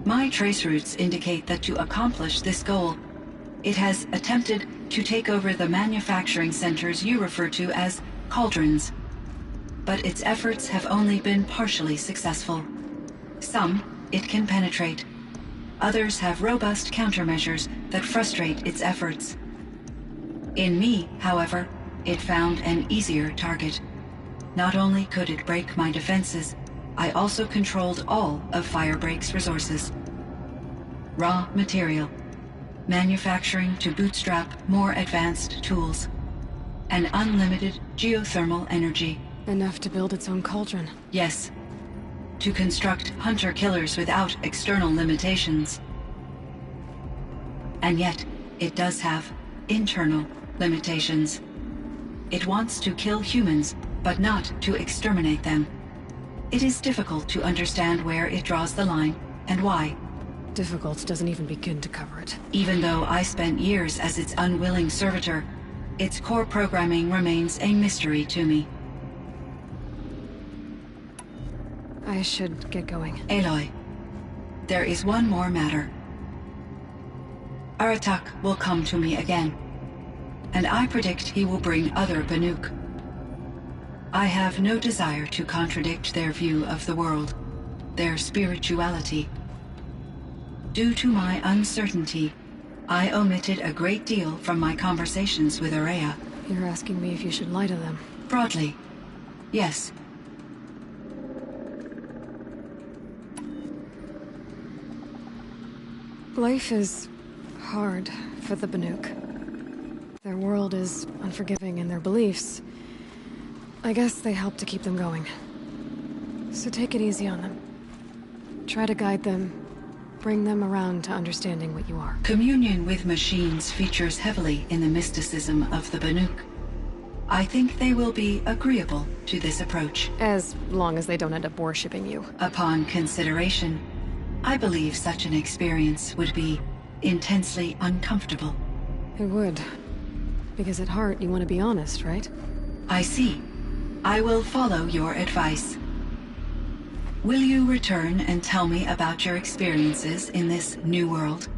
My trace routes indicate that to accomplish this goal, it has attempted to take over the manufacturing centers you refer to as cauldrons. But its efforts have only been partially successful. Some it can penetrate. Others have robust countermeasures that frustrate its efforts. In me, however, it found an easier target. Not only could it break my defenses, I also controlled all of Firebreak's resources. Raw material, manufacturing to bootstrap more advanced tools, and unlimited geothermal energy. Enough to build its own cauldron. Yes. To construct hunter-killers without external limitations. And yet, it does have internal limitations. It wants to kill humans, but not to exterminate them. It is difficult to understand where it draws the line, and why. Difficult doesn't even begin to cover it. Even though I spent years as its unwilling servitor, its core programming remains a mystery to me. I should get going. Aloy, there is one more matter. Aratak will come to me again, and I predict he will bring other Banuk. I have no desire to contradict their view of the world, their spirituality. Due to my uncertainty, I omitted a great deal from my conversations with Aurea. You're asking me if you should lie to them? Broadly, yes. Life is hard for the Banuk. Their world is unforgiving in their beliefs. I guess they help to keep them going. So take it easy on them. Try to guide them, bring them around to understanding what you are. Communion with machines features heavily in the mysticism of the Banuk. I think they will be agreeable to this approach. As long as they don't end up worshipping you. Upon consideration, I believe such an experience would be intensely uncomfortable. It would. Because at heart, you want to be honest, right? I see. I will follow your advice. Will you return and tell me about your experiences in this new world?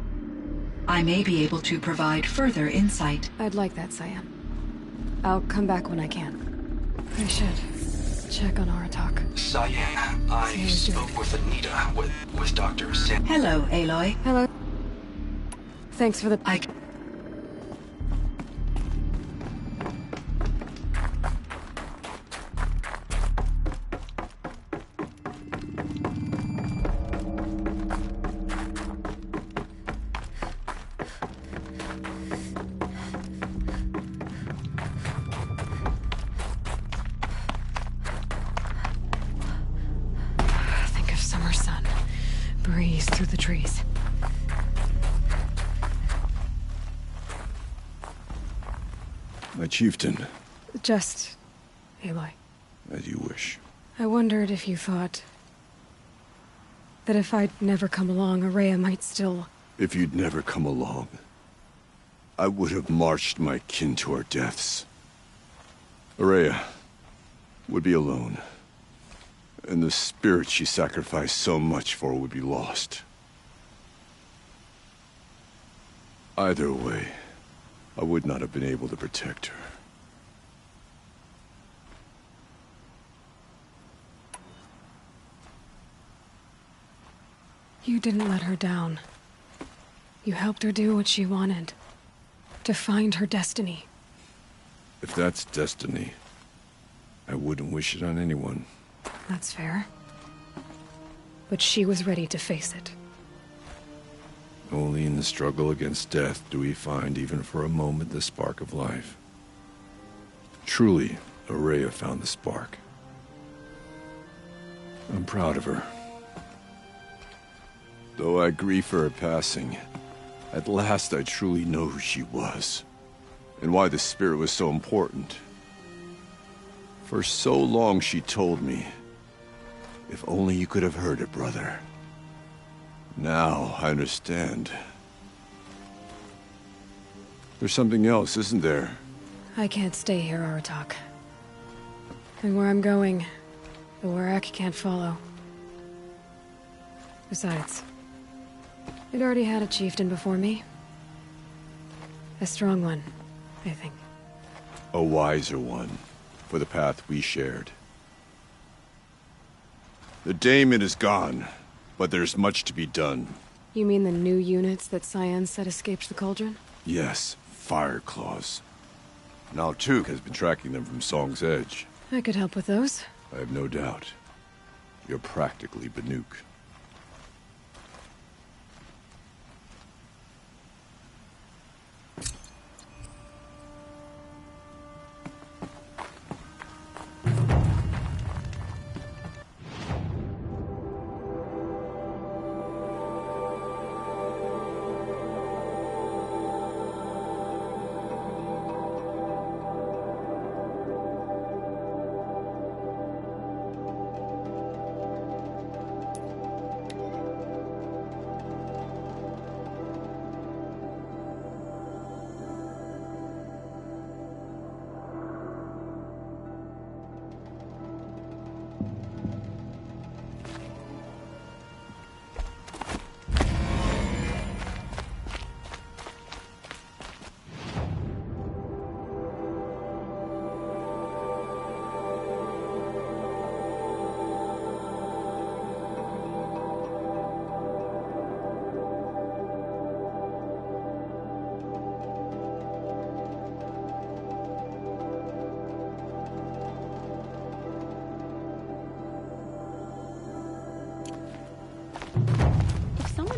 I may be able to provide further insight. I'd like that, Cyan. I'll come back when I can. I should check on Aratak. Cyan, I spoke with Anita, with Dr. Sam. Hello, Aloy. Hello. Thanks for the... Think of summer sun. Breeze through the trees. My chieftain. Just... Aloy. As you wish. I wondered if you thought... that if I'd never come along, Araya might still... If you'd never come along, I would have marched my kin to our deaths. Araya would be alone, and the spirit she sacrificed so much for would be lost. Either way, I would not have been able to protect her. You didn't let her down. You helped her do what she wanted. To find her destiny. If that's destiny, I wouldn't wish it on anyone. That's fair. But she was ready to face it. Only in the struggle against death do we find, even for a moment, the spark of life. Truly, Araya found the spark. I'm proud of her. Though I grieve for her passing, at last I truly know who she was, and why the spirit was so important. For so long she told me, if only you could have heard it, brother. Now I understand. There's something else, isn't there? I can't stay here, Aratak. And where I'm going, the Warrak can't follow. Besides, it already had a chieftain before me. A strong one, I think. A wiser one, for the path we shared. The daemon is gone, but there's much to be done. You mean the new units that Cyan said escaped the cauldron? Yes, fire claws. Now Tuke has been tracking them from Song's Edge. I could help with those. I have no doubt. You're practically Banuk.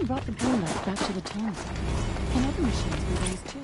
Brought the green light back to the town. And other machines were raised too.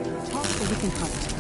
It's possible we can contact.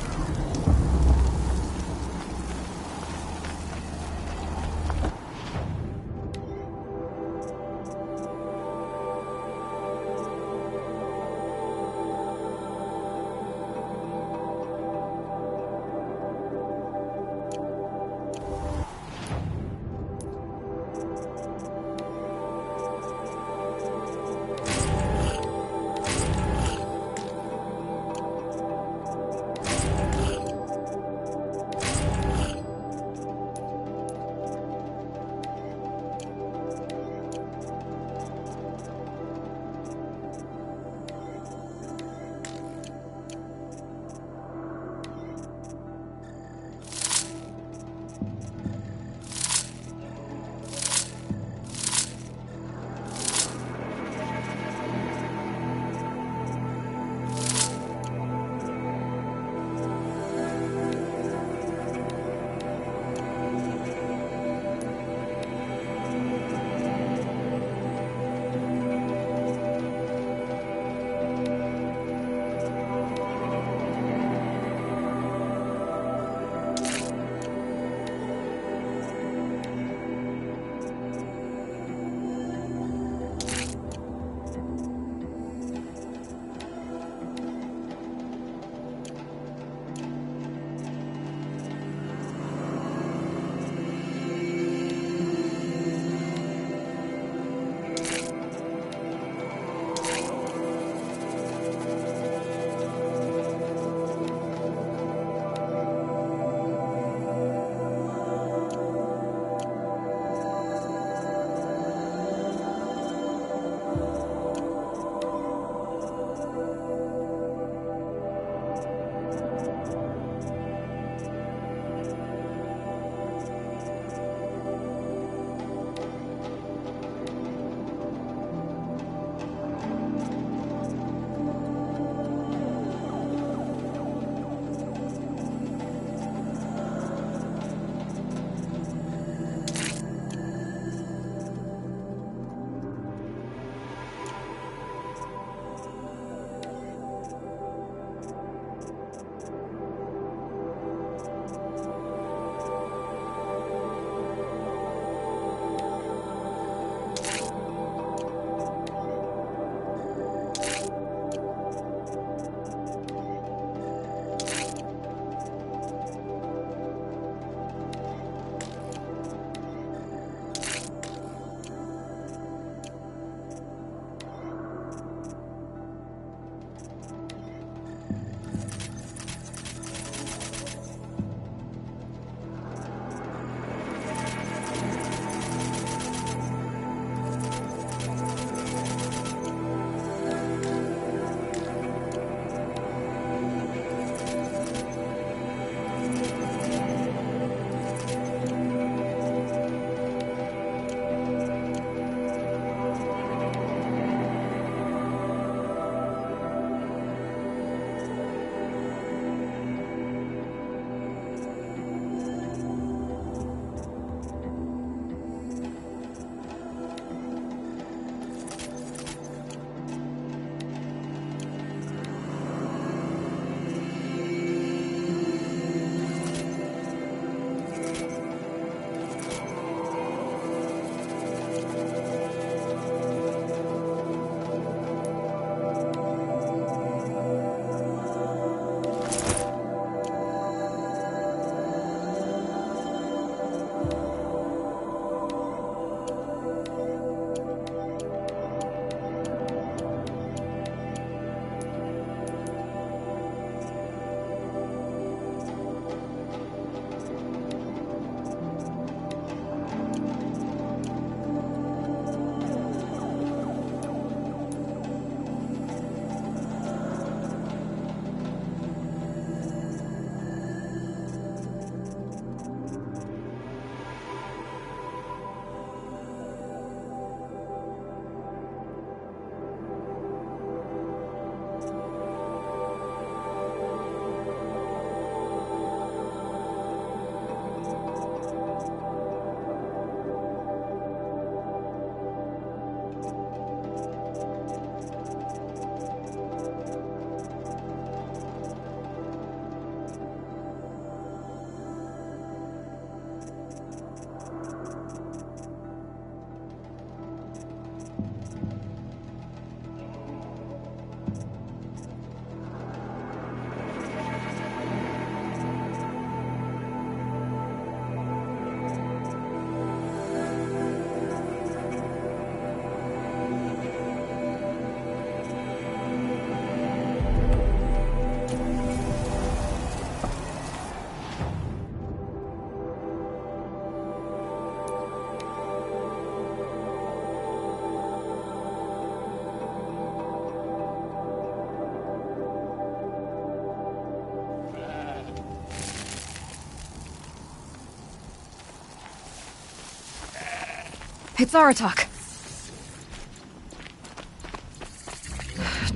It's Aratak.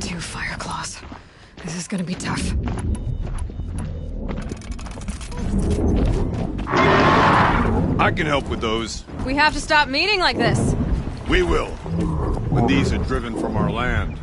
2 fire claws. This is gonna be tough. I can help with those. We have to stop meeting like this. We will. When these are driven from our land.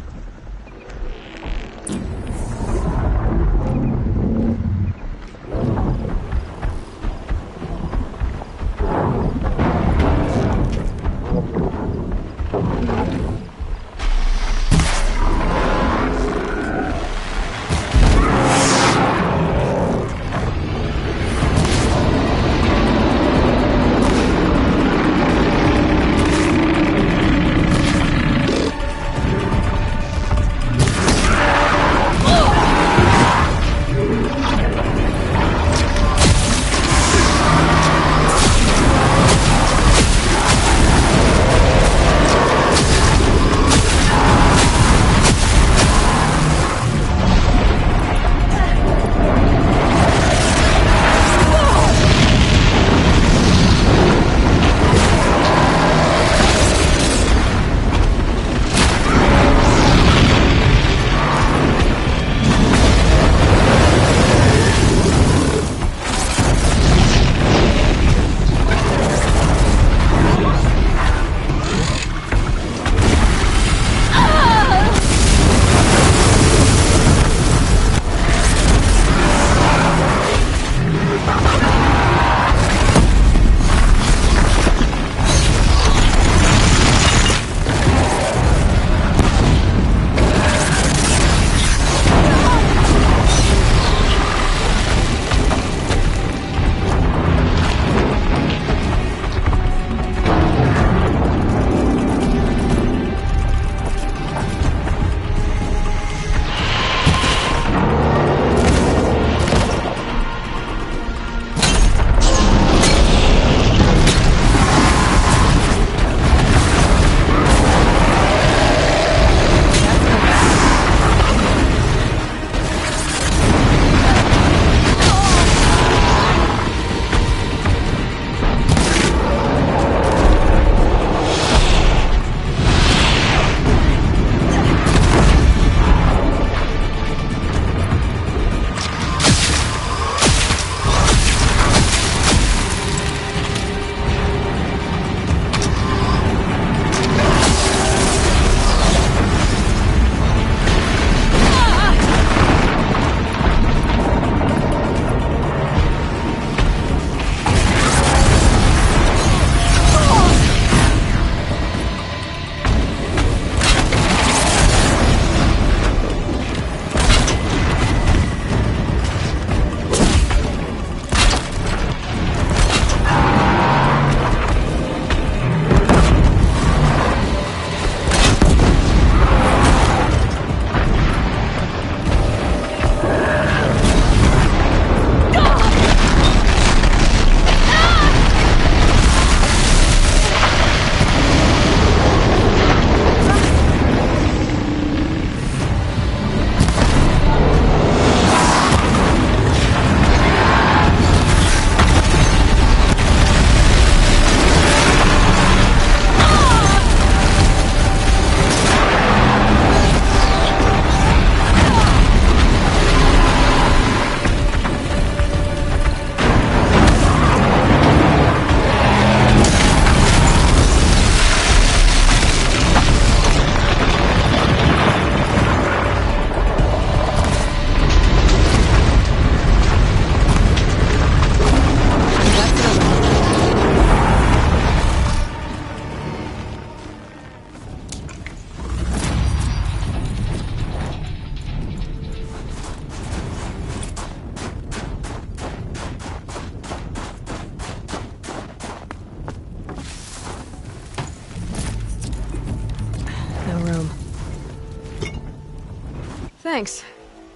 Thanks.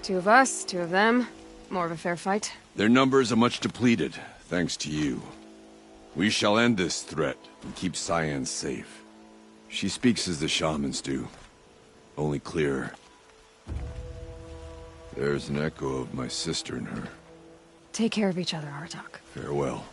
2 of us, 2 of them. More of a fair fight. Their numbers are much depleted, thanks to you. We shall end this threat and keep Cyan safe. She speaks as the shamans do, only clearer. There's an echo of my sister in her. Take care of each other, Aratak. Farewell.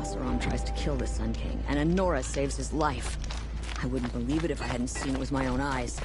Oseram tries to kill the Sun King, and Honora saves his life. I wouldn't believe it if I hadn't seen it with my own eyes.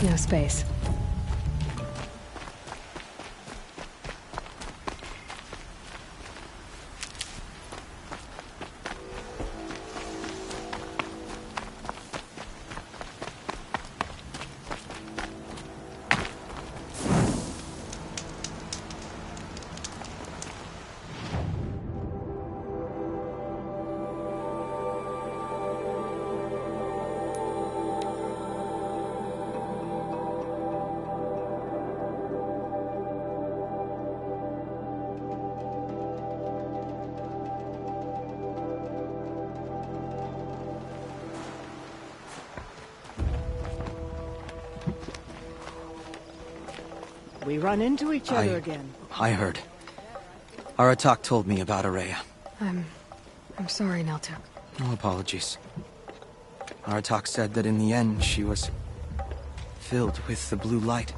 No space. We run into each other again. I heard. Aratak told me about Araya. I'm sorry, Neltuk. No apologies. Aratak said that in the end she was filled with the blue light.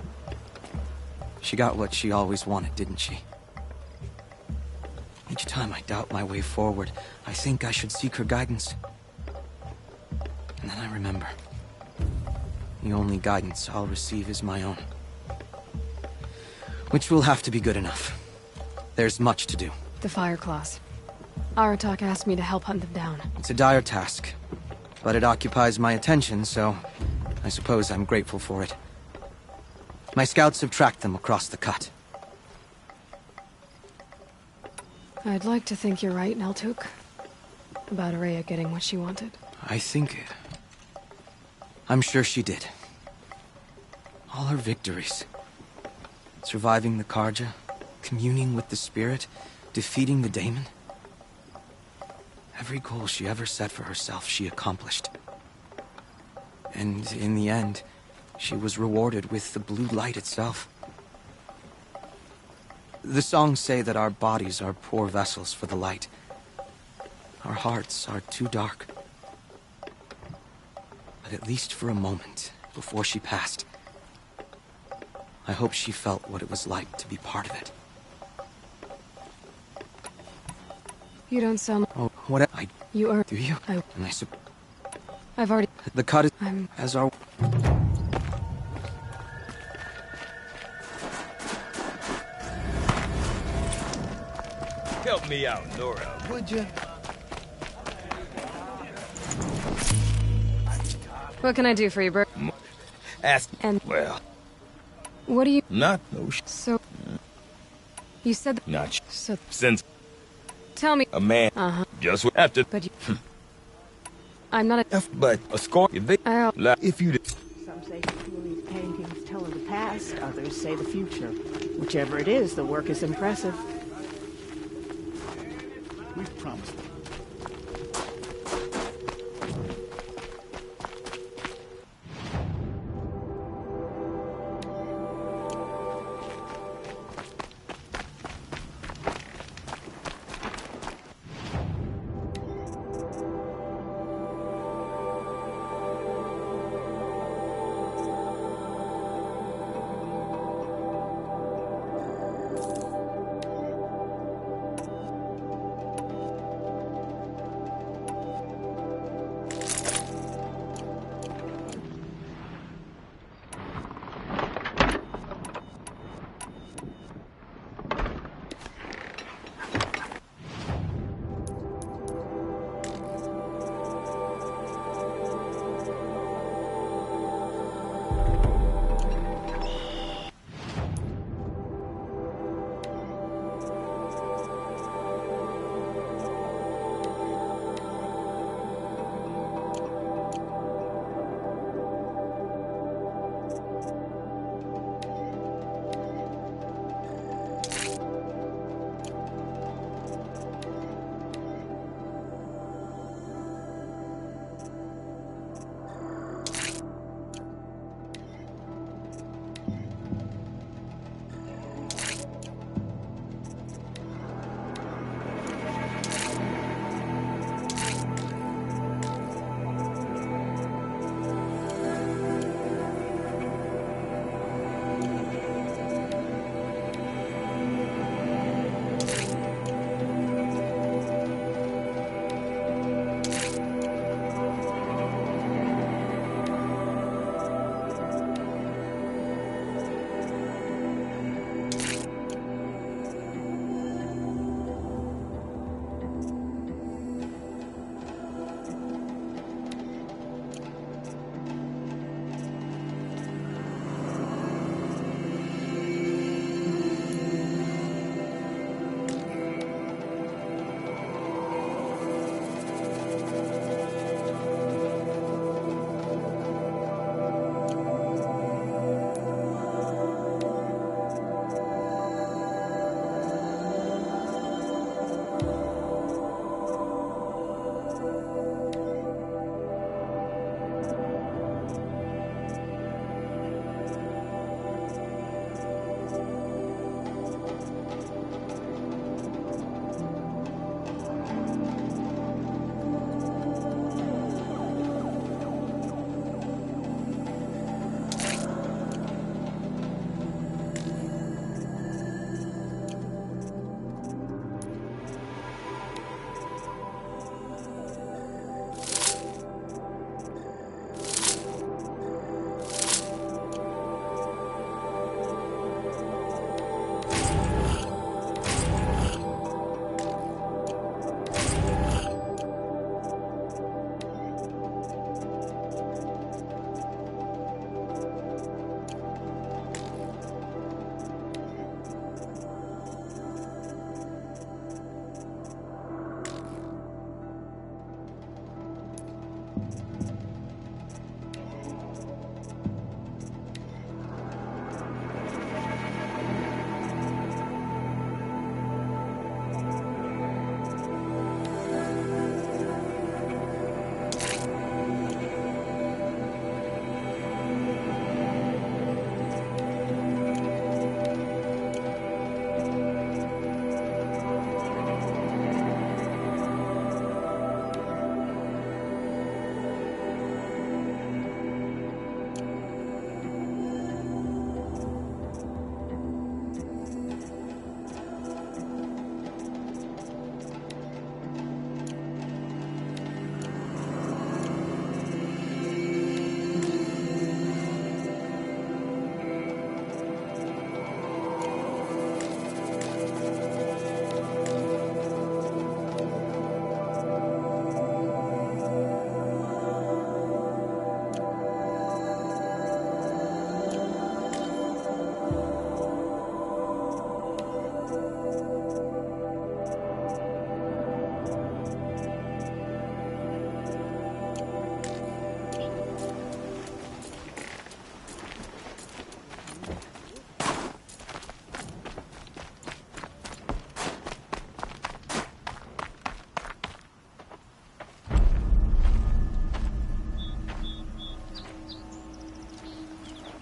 She got what she always wanted, didn't she? Each time I doubt my way forward, I think I should seek her guidance. And then I remember. The only guidance I'll receive is my own. Which will have to be good enough. There's much to do. The Fire Claws. Aratak asked me to help hunt them down. It's a dire task, but it occupies my attention, so I suppose I'm grateful for it. My scouts have tracked them across the cut. I'd like to think you're right, Neltuk. About Araya getting what she wanted. I'm sure she did. All her victories. Surviving the Karja, communing with the spirit, defeating the daemon. Every goal she ever set for herself, she accomplished. And in the end, she was rewarded with the blue light itself. The songs say that our bodies are poor vessels for the light. Our hearts are too dark. But at least for a moment, before she passed, I hope she felt what it was like to be part of it. You don't sound... Oh, what I... You are... Do you? And I've already... The cut is... I'm... As our... Help me out, Nora, would you? What can I do for you, Bert? Ask... And... Well... What do you... Not no So... You said... Not So... Since... Tell me... A man... Uh-huh. Just would have to... But you... I'm not a... But a score... If you... Some say these paintings tell of the past, others say the future. Whichever it is, the work is impressive. We've promised them.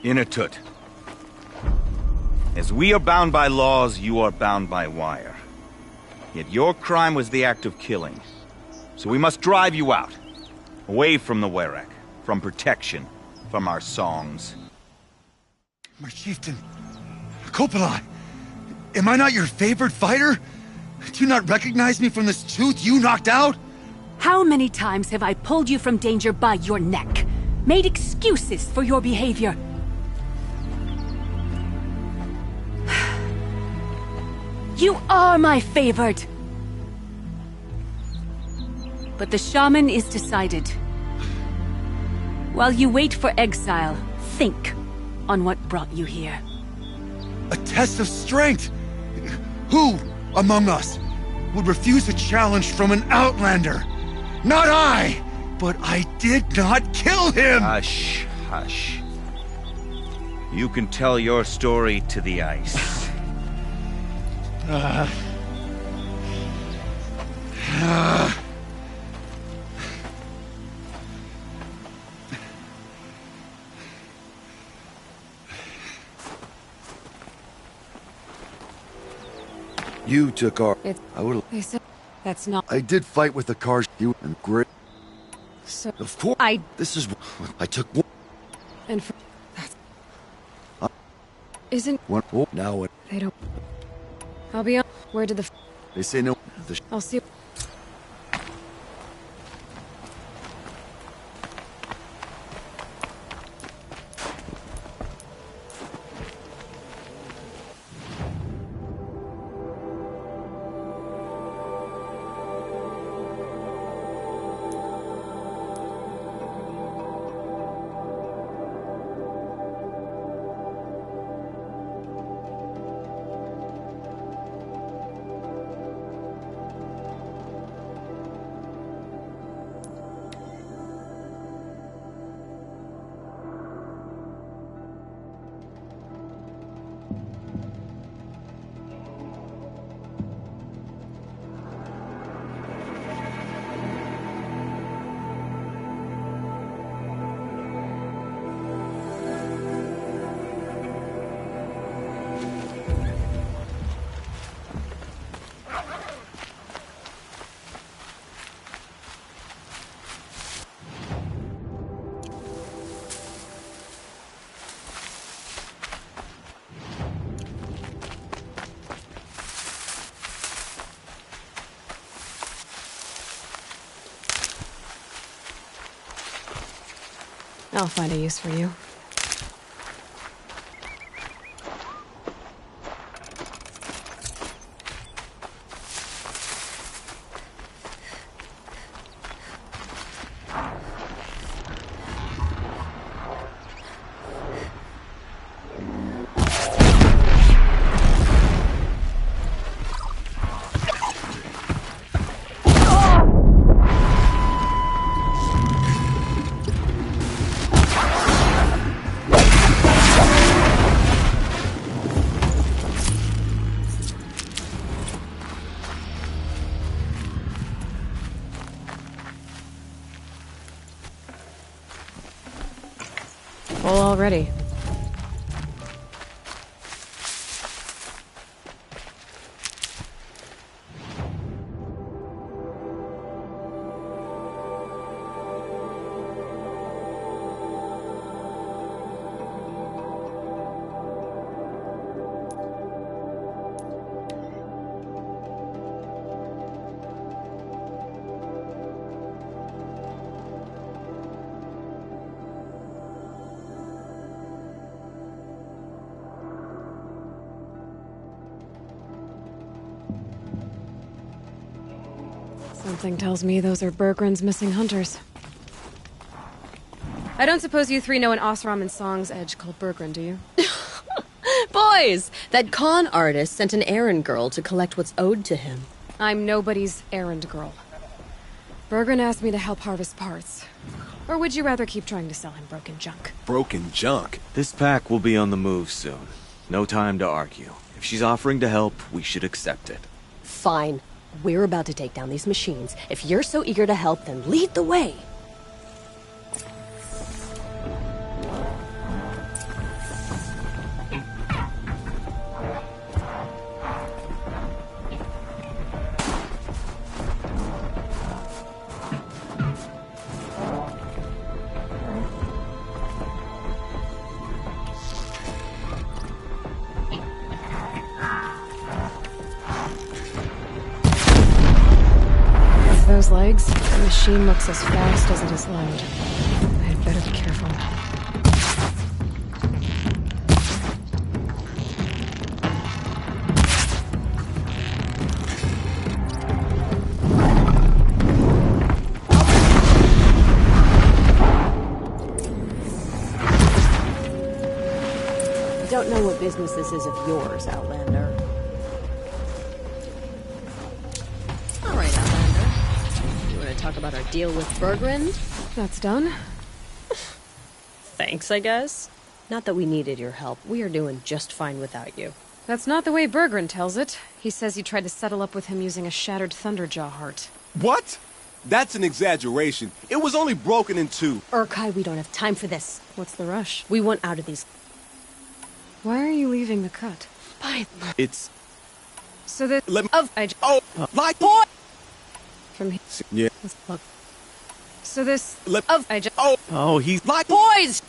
Inatut. As we are bound by laws, you are bound by wire. Yet your crime was the act of killing. So we must drive you out. Away from the Werek. From protection. From our songs. My chieftain, Kopalai, am I not your favorite fighter? Do you not recognize me from this tooth you knocked out? How many times have I pulled you from danger by your neck? Made excuses for your behavior? You are my favored! But the shaman is decided. While you wait for exile, think on what brought you here. A test of strength! Who among us would refuse a challenge from an outlander? Not I! But I did not kill him! Hush, hush. You can tell your story to the ice. You took our... I would... They said that's not... I did fight with the cars. You and great... So... Of course... This is... I took... And for... That's... Isn't... One... Oh, now what? They don't... I'll be on... Where did the... They say no... I'll see... I'll find a use for you. Full already. Something tells me those are Bergren's missing hunters. I don't suppose you three know an Osram and Song's edge called Bergren, do you? Boys! That con artist sent an errand girl to collect what's owed to him. I'm nobody's errand girl. Bergren asked me to help harvest parts. Or would you rather keep trying to sell him broken junk? Broken junk? This pack will be on the move soon. No time to argue. If she's offering to help, we should accept it. Fine. We're about to take down these machines. If you're so eager to help, then lead the way. legs, the machine looks as fast as it is loud. I'd better be careful. Don't know what business this is of yours, Outlander. All right, Outlander. You want to talk about our deal with Bergrind? That's done. Thanks, I guess. Not that we needed your help. We are doing just fine without you. That's not the way Bergrind tells it. He says you tried to settle up with him using a shattered Thunderjaw heart. What? That's an exaggeration. It was only broken in two. Urkai, we don't have time for this. What's the rush? We want out of these. Why are you leaving the cut? Fine. It's... So that... Let me... like... Boy! From here... Yeah. Let's look. So this... Oh, he's... Like... Boys!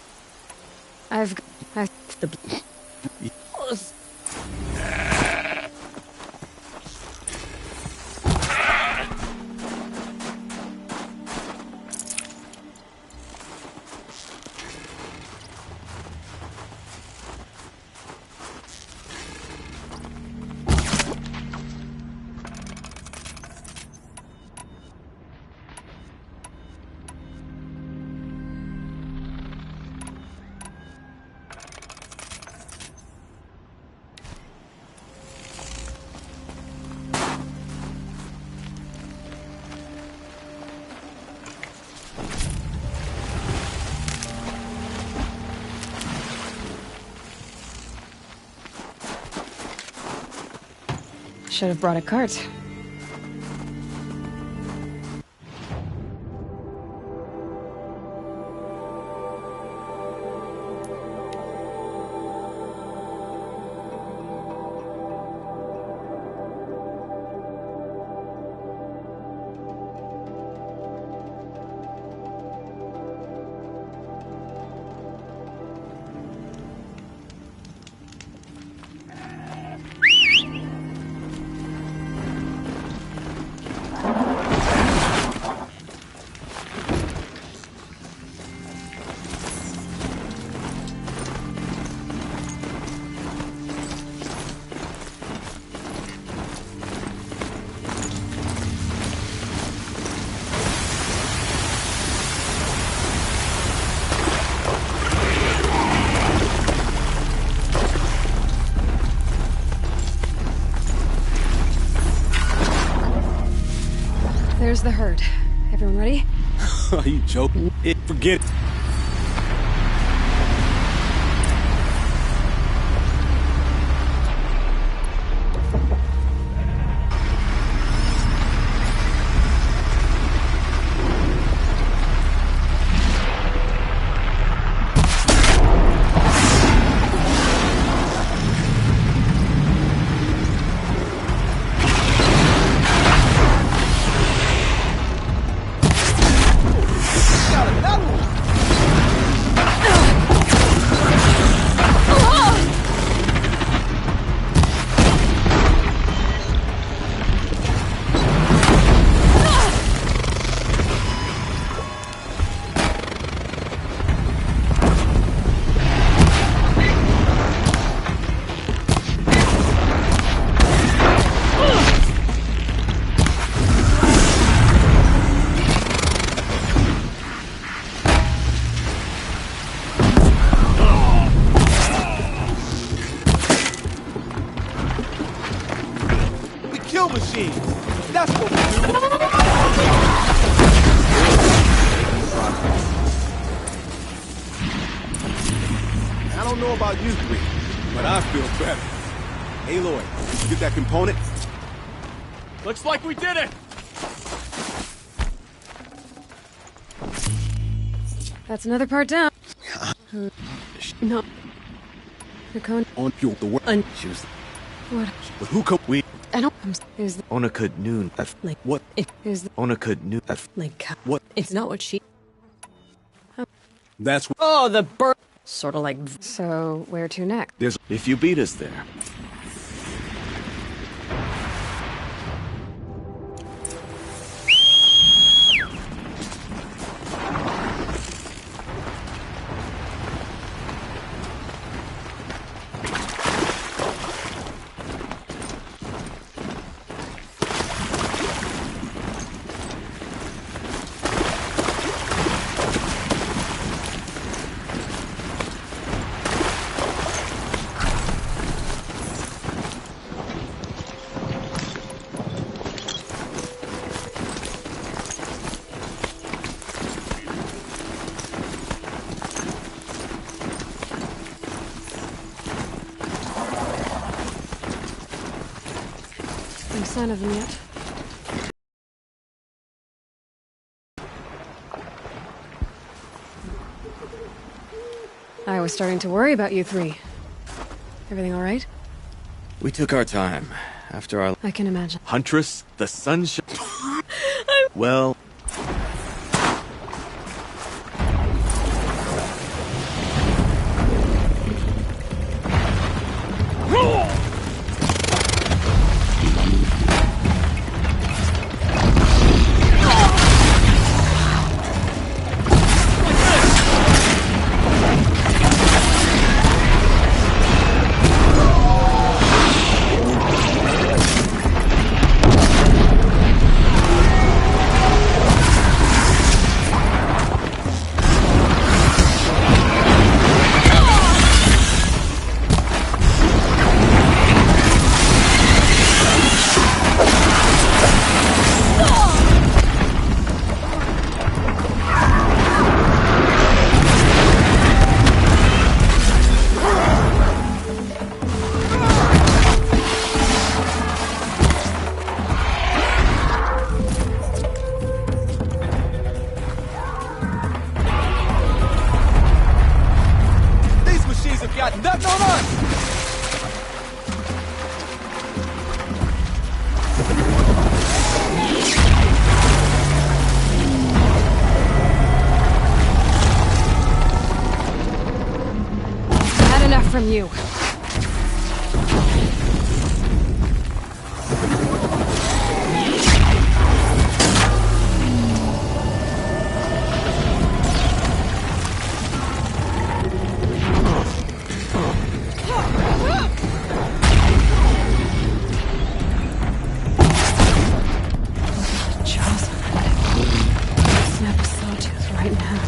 The... Should have brought a cart. There's the herd. Everyone ready? Are you joking? Forget it. Machines. That's what we do. I don't know about you three, but I feel better. Aloy, did you get that component? Looks like we did it! That's another part down. No. Nicole. On you, the word. Choose. What? But who could we? I don't. Is the Ona could noon. like what? It is the Ona could noon. like what? It's not what she. That's what. Oh, the bird. Sort of like. So where to next? There's if you beat us there. sign of them yet. I was starting to worry about you three. Everything all right? We took our time. After our... I can imagine. Huntress, the sunshine... Well... From you. Snap a sawtooth right now.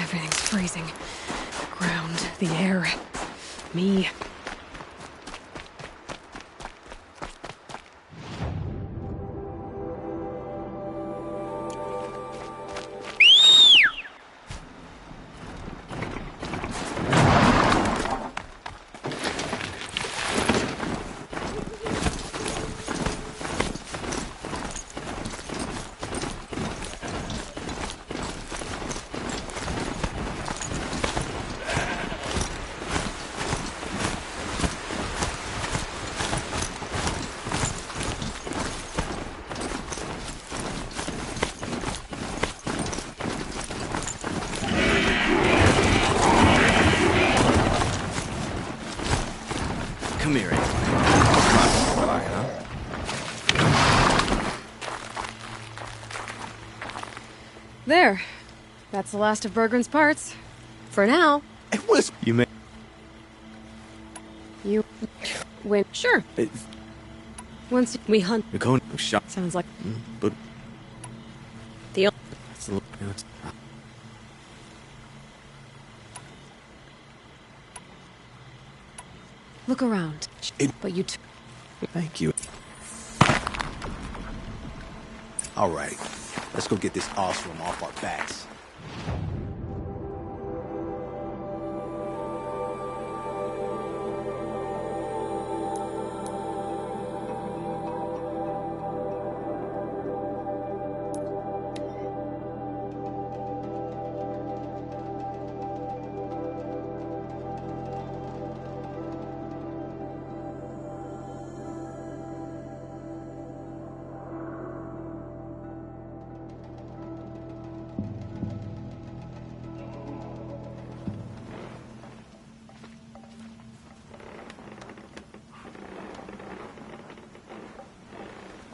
Everything's freezing. The ground, the air, me. There. That's the last of Bergren's parts. For now. It was... You may... You... win. Sure. Once we hunt... Nicole shot. Sounds like... But... Deal. Look around. But you... Thank you. All right. Let's go get this ostrom off our backs.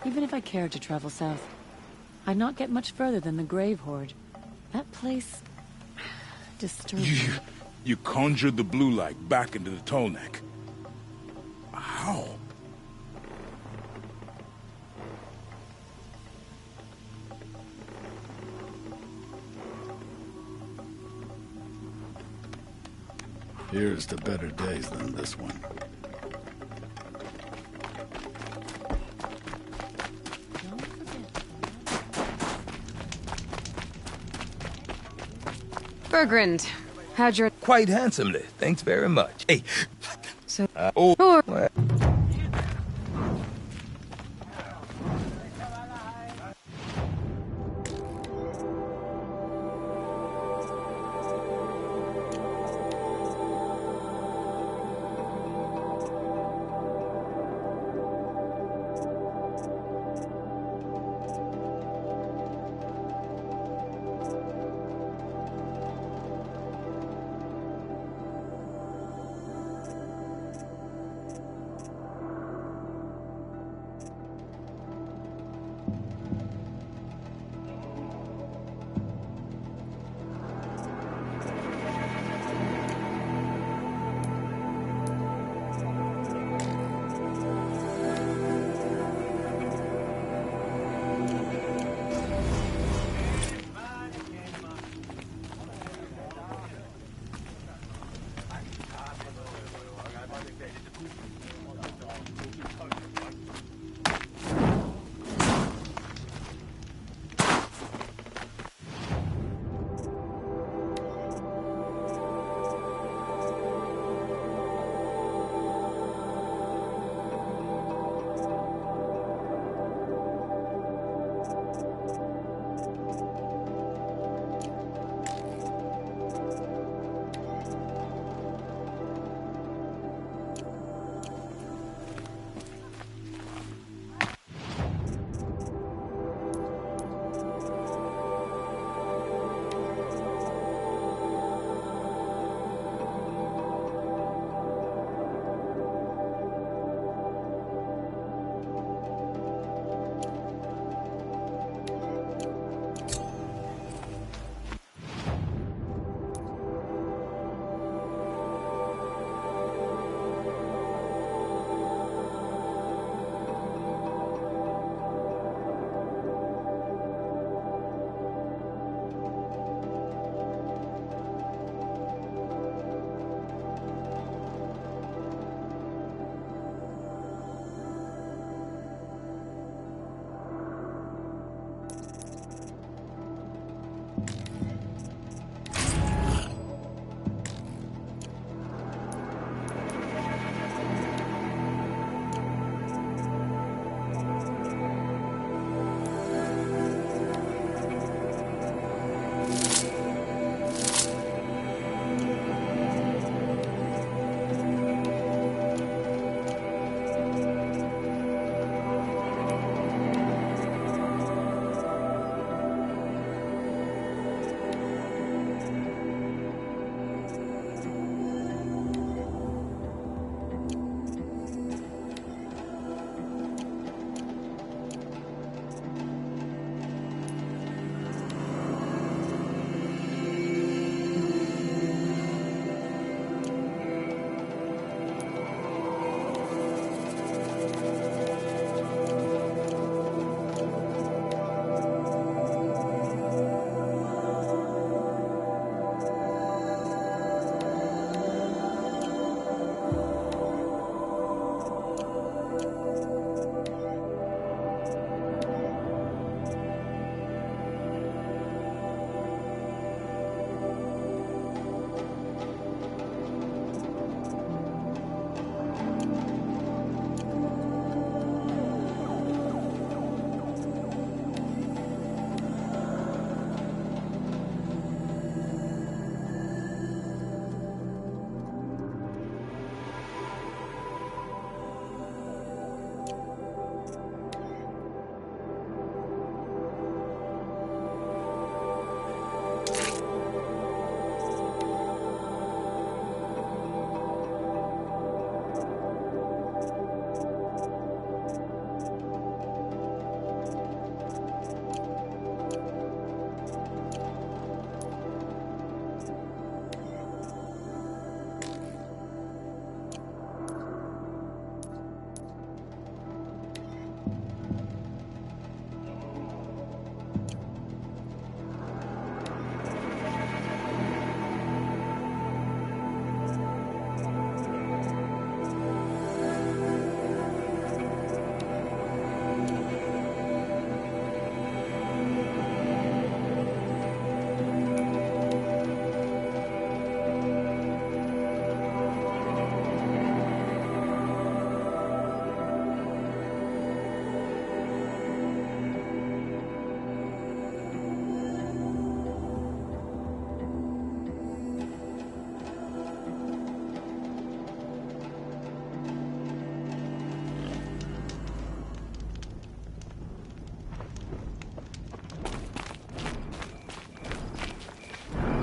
Even if I cared to travel south, I'd not get much further than the Grave Horde. That place... disturbs me. You conjured the blue light back into the Tolnek. How? Here's to better days than this one. Bergrand, how'd your... Quite handsomely, thanks very much. Hey. So... well.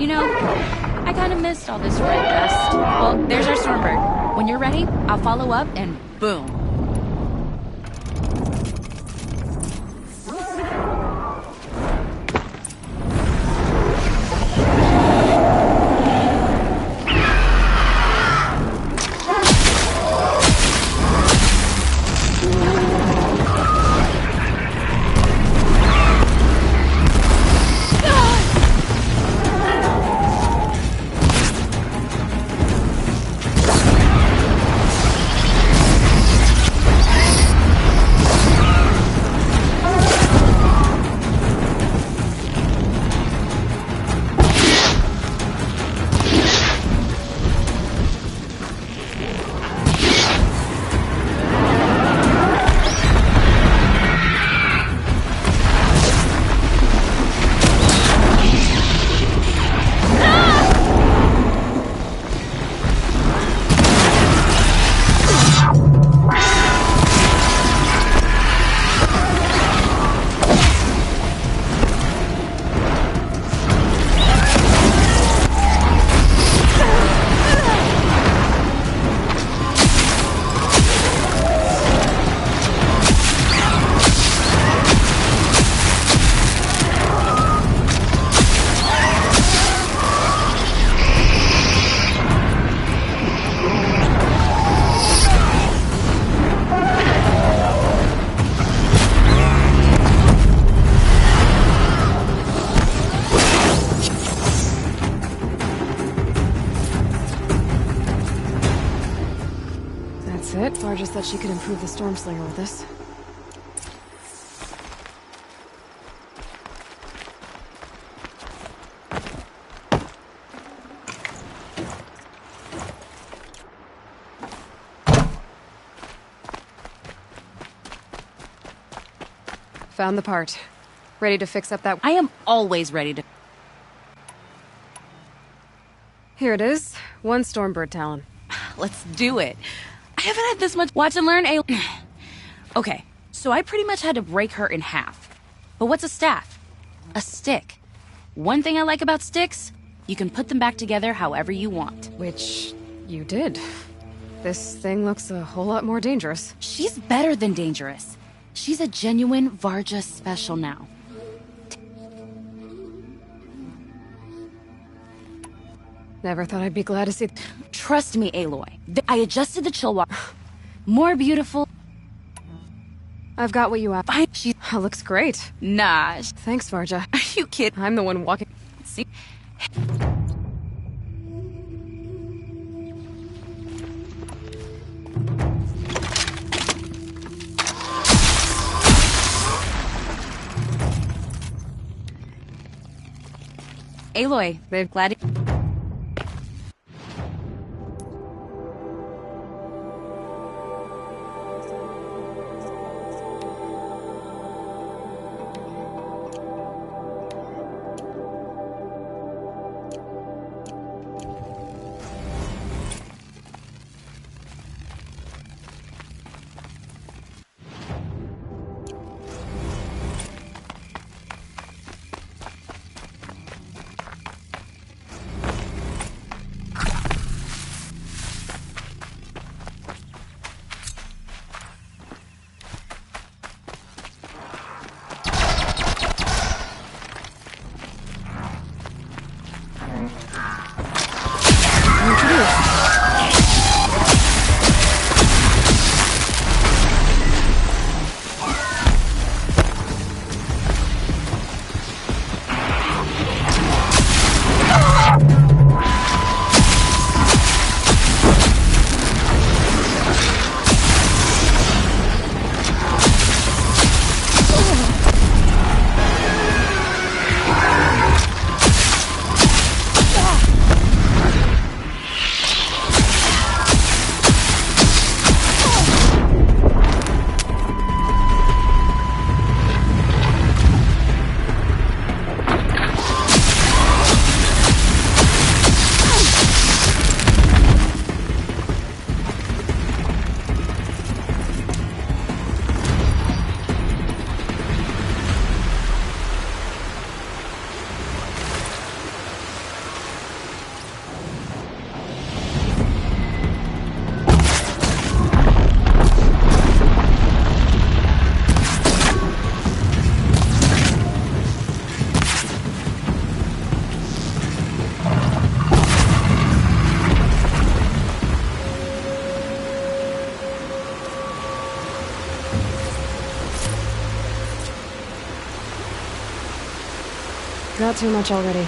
You know, I kind of missed all this red dust. Well, there's our Stormbird. When you're ready, I'll follow up and boom. That's it. Varja said she could improve the Stormslinger with this. Found the part. Ready to fix up that... I am always ready to... Here it is. One Stormbird talon. Let's do it. I haven't had this much watch and learn a... Okay, so I pretty much had to break her in half. But what's a staff? A stick. One thing I like about sticks, you can put them back together however you want. Which you did. This thing looks a whole lot more dangerous. She's better than dangerous. She's a genuine Varja special now. Never thought I'd be glad to see... Trust me, Aloy. I adjusted the chill walk. More beautiful. I've got what you have. She looks great. Nah. Thanks, Varja. Are you kidding? I'm the one walking... See? Aloy, they're glad... Got too much already.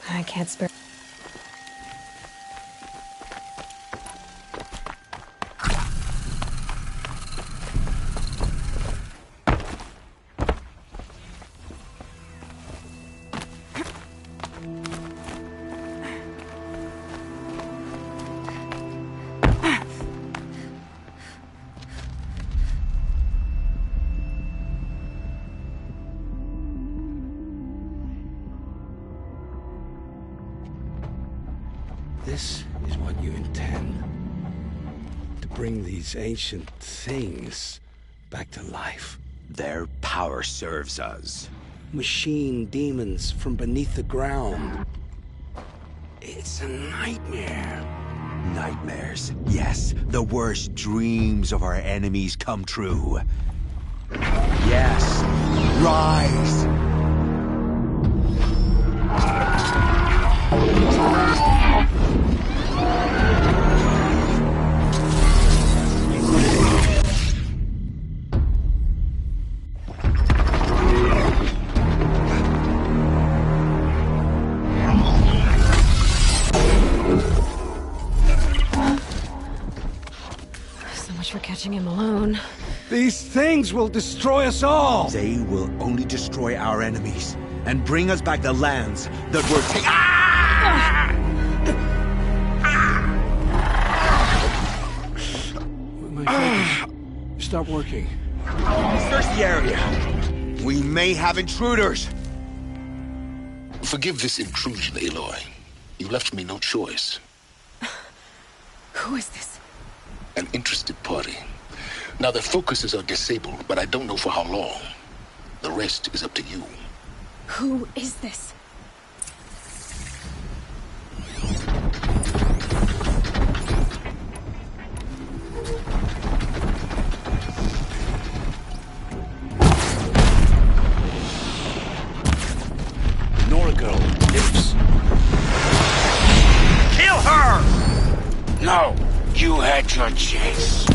I can't spare. This is what you intend. To bring these ancient things back to life. Their power serves us. Machine demons from beneath the ground. It's a nightmare. Nightmares. Yes, the worst dreams of our enemies come true. Yes, rise! So much for catching him alone. These things will destroy us all! They will only destroy our enemies and bring us back the lands that were taken. start working. Search the area. We may have intruders. Forgive this intrusion, Aloy. You left me no choice. Who is this? An interested party. Now, their focuses are disabled, but I don't know for how long. The rest is up to you. Who is this? Nora girl lives. Kill her! No! You had your chance.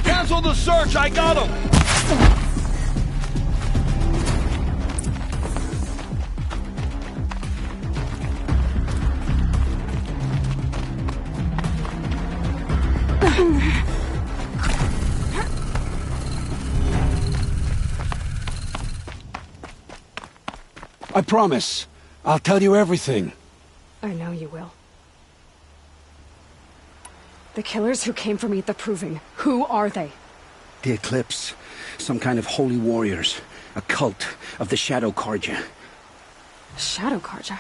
Cancel the search! I got him! I promise. I'll tell you everything. I know you will. The killers who came for me at the Proving, who are they? The Eclipse. Some kind of holy warriors. A cult of the Shadow Carja. Shadow Carja?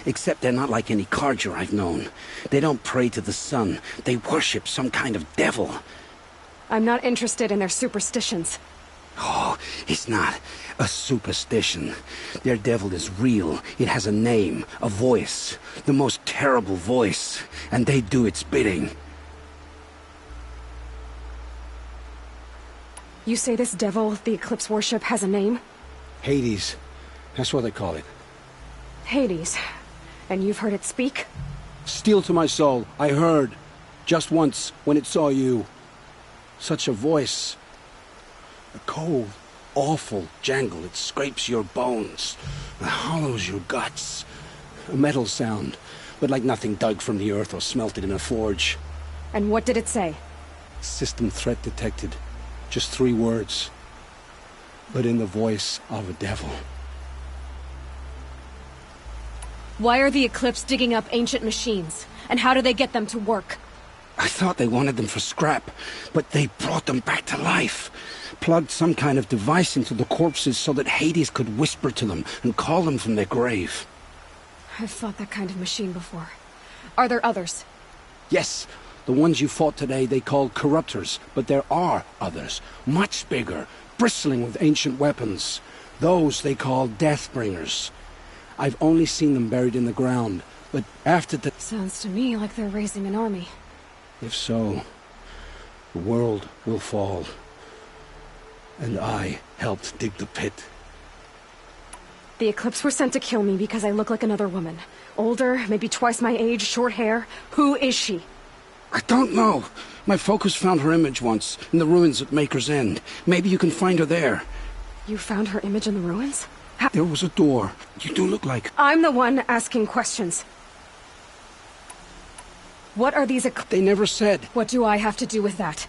Except they're not like any Carja I've known. They don't pray to the sun. They worship some kind of devil. I'm not interested in their superstitions. Oh, it's not a superstition. Their devil is real. It has a name, a voice. The most terrible voice. And they do its bidding. You say this devil the Eclipse worship has a name? Hades. That's what they call it. Hades. And you've heard it speak? Steel to my soul. I heard. Just once, when it saw you. Such a voice. A cold, awful jangle. It scrapes your bones. It hollows your guts. A metal sound, but like nothing dug from the earth or smelted in a forge. And what did it say? System threat detected. Just 3 words. But in the voice of a devil. Why are the Eclipse digging up ancient machines? And how do they get them to work? I thought they wanted them for scrap, but they brought them back to life. Plugged some kind of device into the corpses so that Hades could whisper to them and call them from their grave. I've fought that kind of machine before. Are there others? Yes, the ones you fought today they called corruptors, but there are others, much bigger, bristling with ancient weapons. Those they call Deathbringers. I've only seen them buried in the ground, but after the... Sounds to me like they're raising an army. If so, the world will fall. And I helped dig the pit. The Eclipse were sent to kill me because I look like another woman. Older, maybe twice my age, short hair. Who is she? I don't know. My focus found her image once, in the ruins at Maker's End. Maybe you can find her there. You found her image in the ruins? How? There was a door. You do look like... I'm the one asking questions. What are these They never said. What do I have to do with that?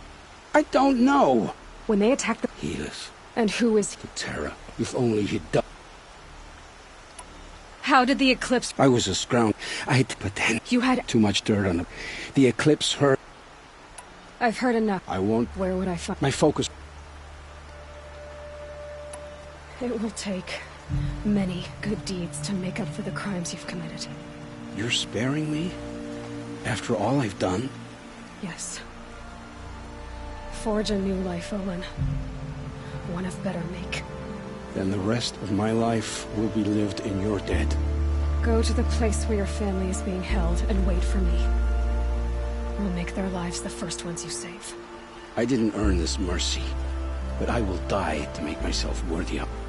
I don't know. When they attacked the... Healers. And who is... The Terror. If only he'd done... How did the eclipse... I was a scround. But then... You had... Too much dirt on him. The eclipse hurt. I've heard enough. I won't... Where would I find... My focus... It will take many good deeds to make up for the crimes you've committed. You're sparing me? After all I've done? Yes. Forge a new life, Owen. One of better make. Then the rest of my life will be lived in your dead. Go to the place where your family is being held and wait for me. We'll make their lives the first ones you save. I didn't earn this mercy, but I will die to make myself worthy of it.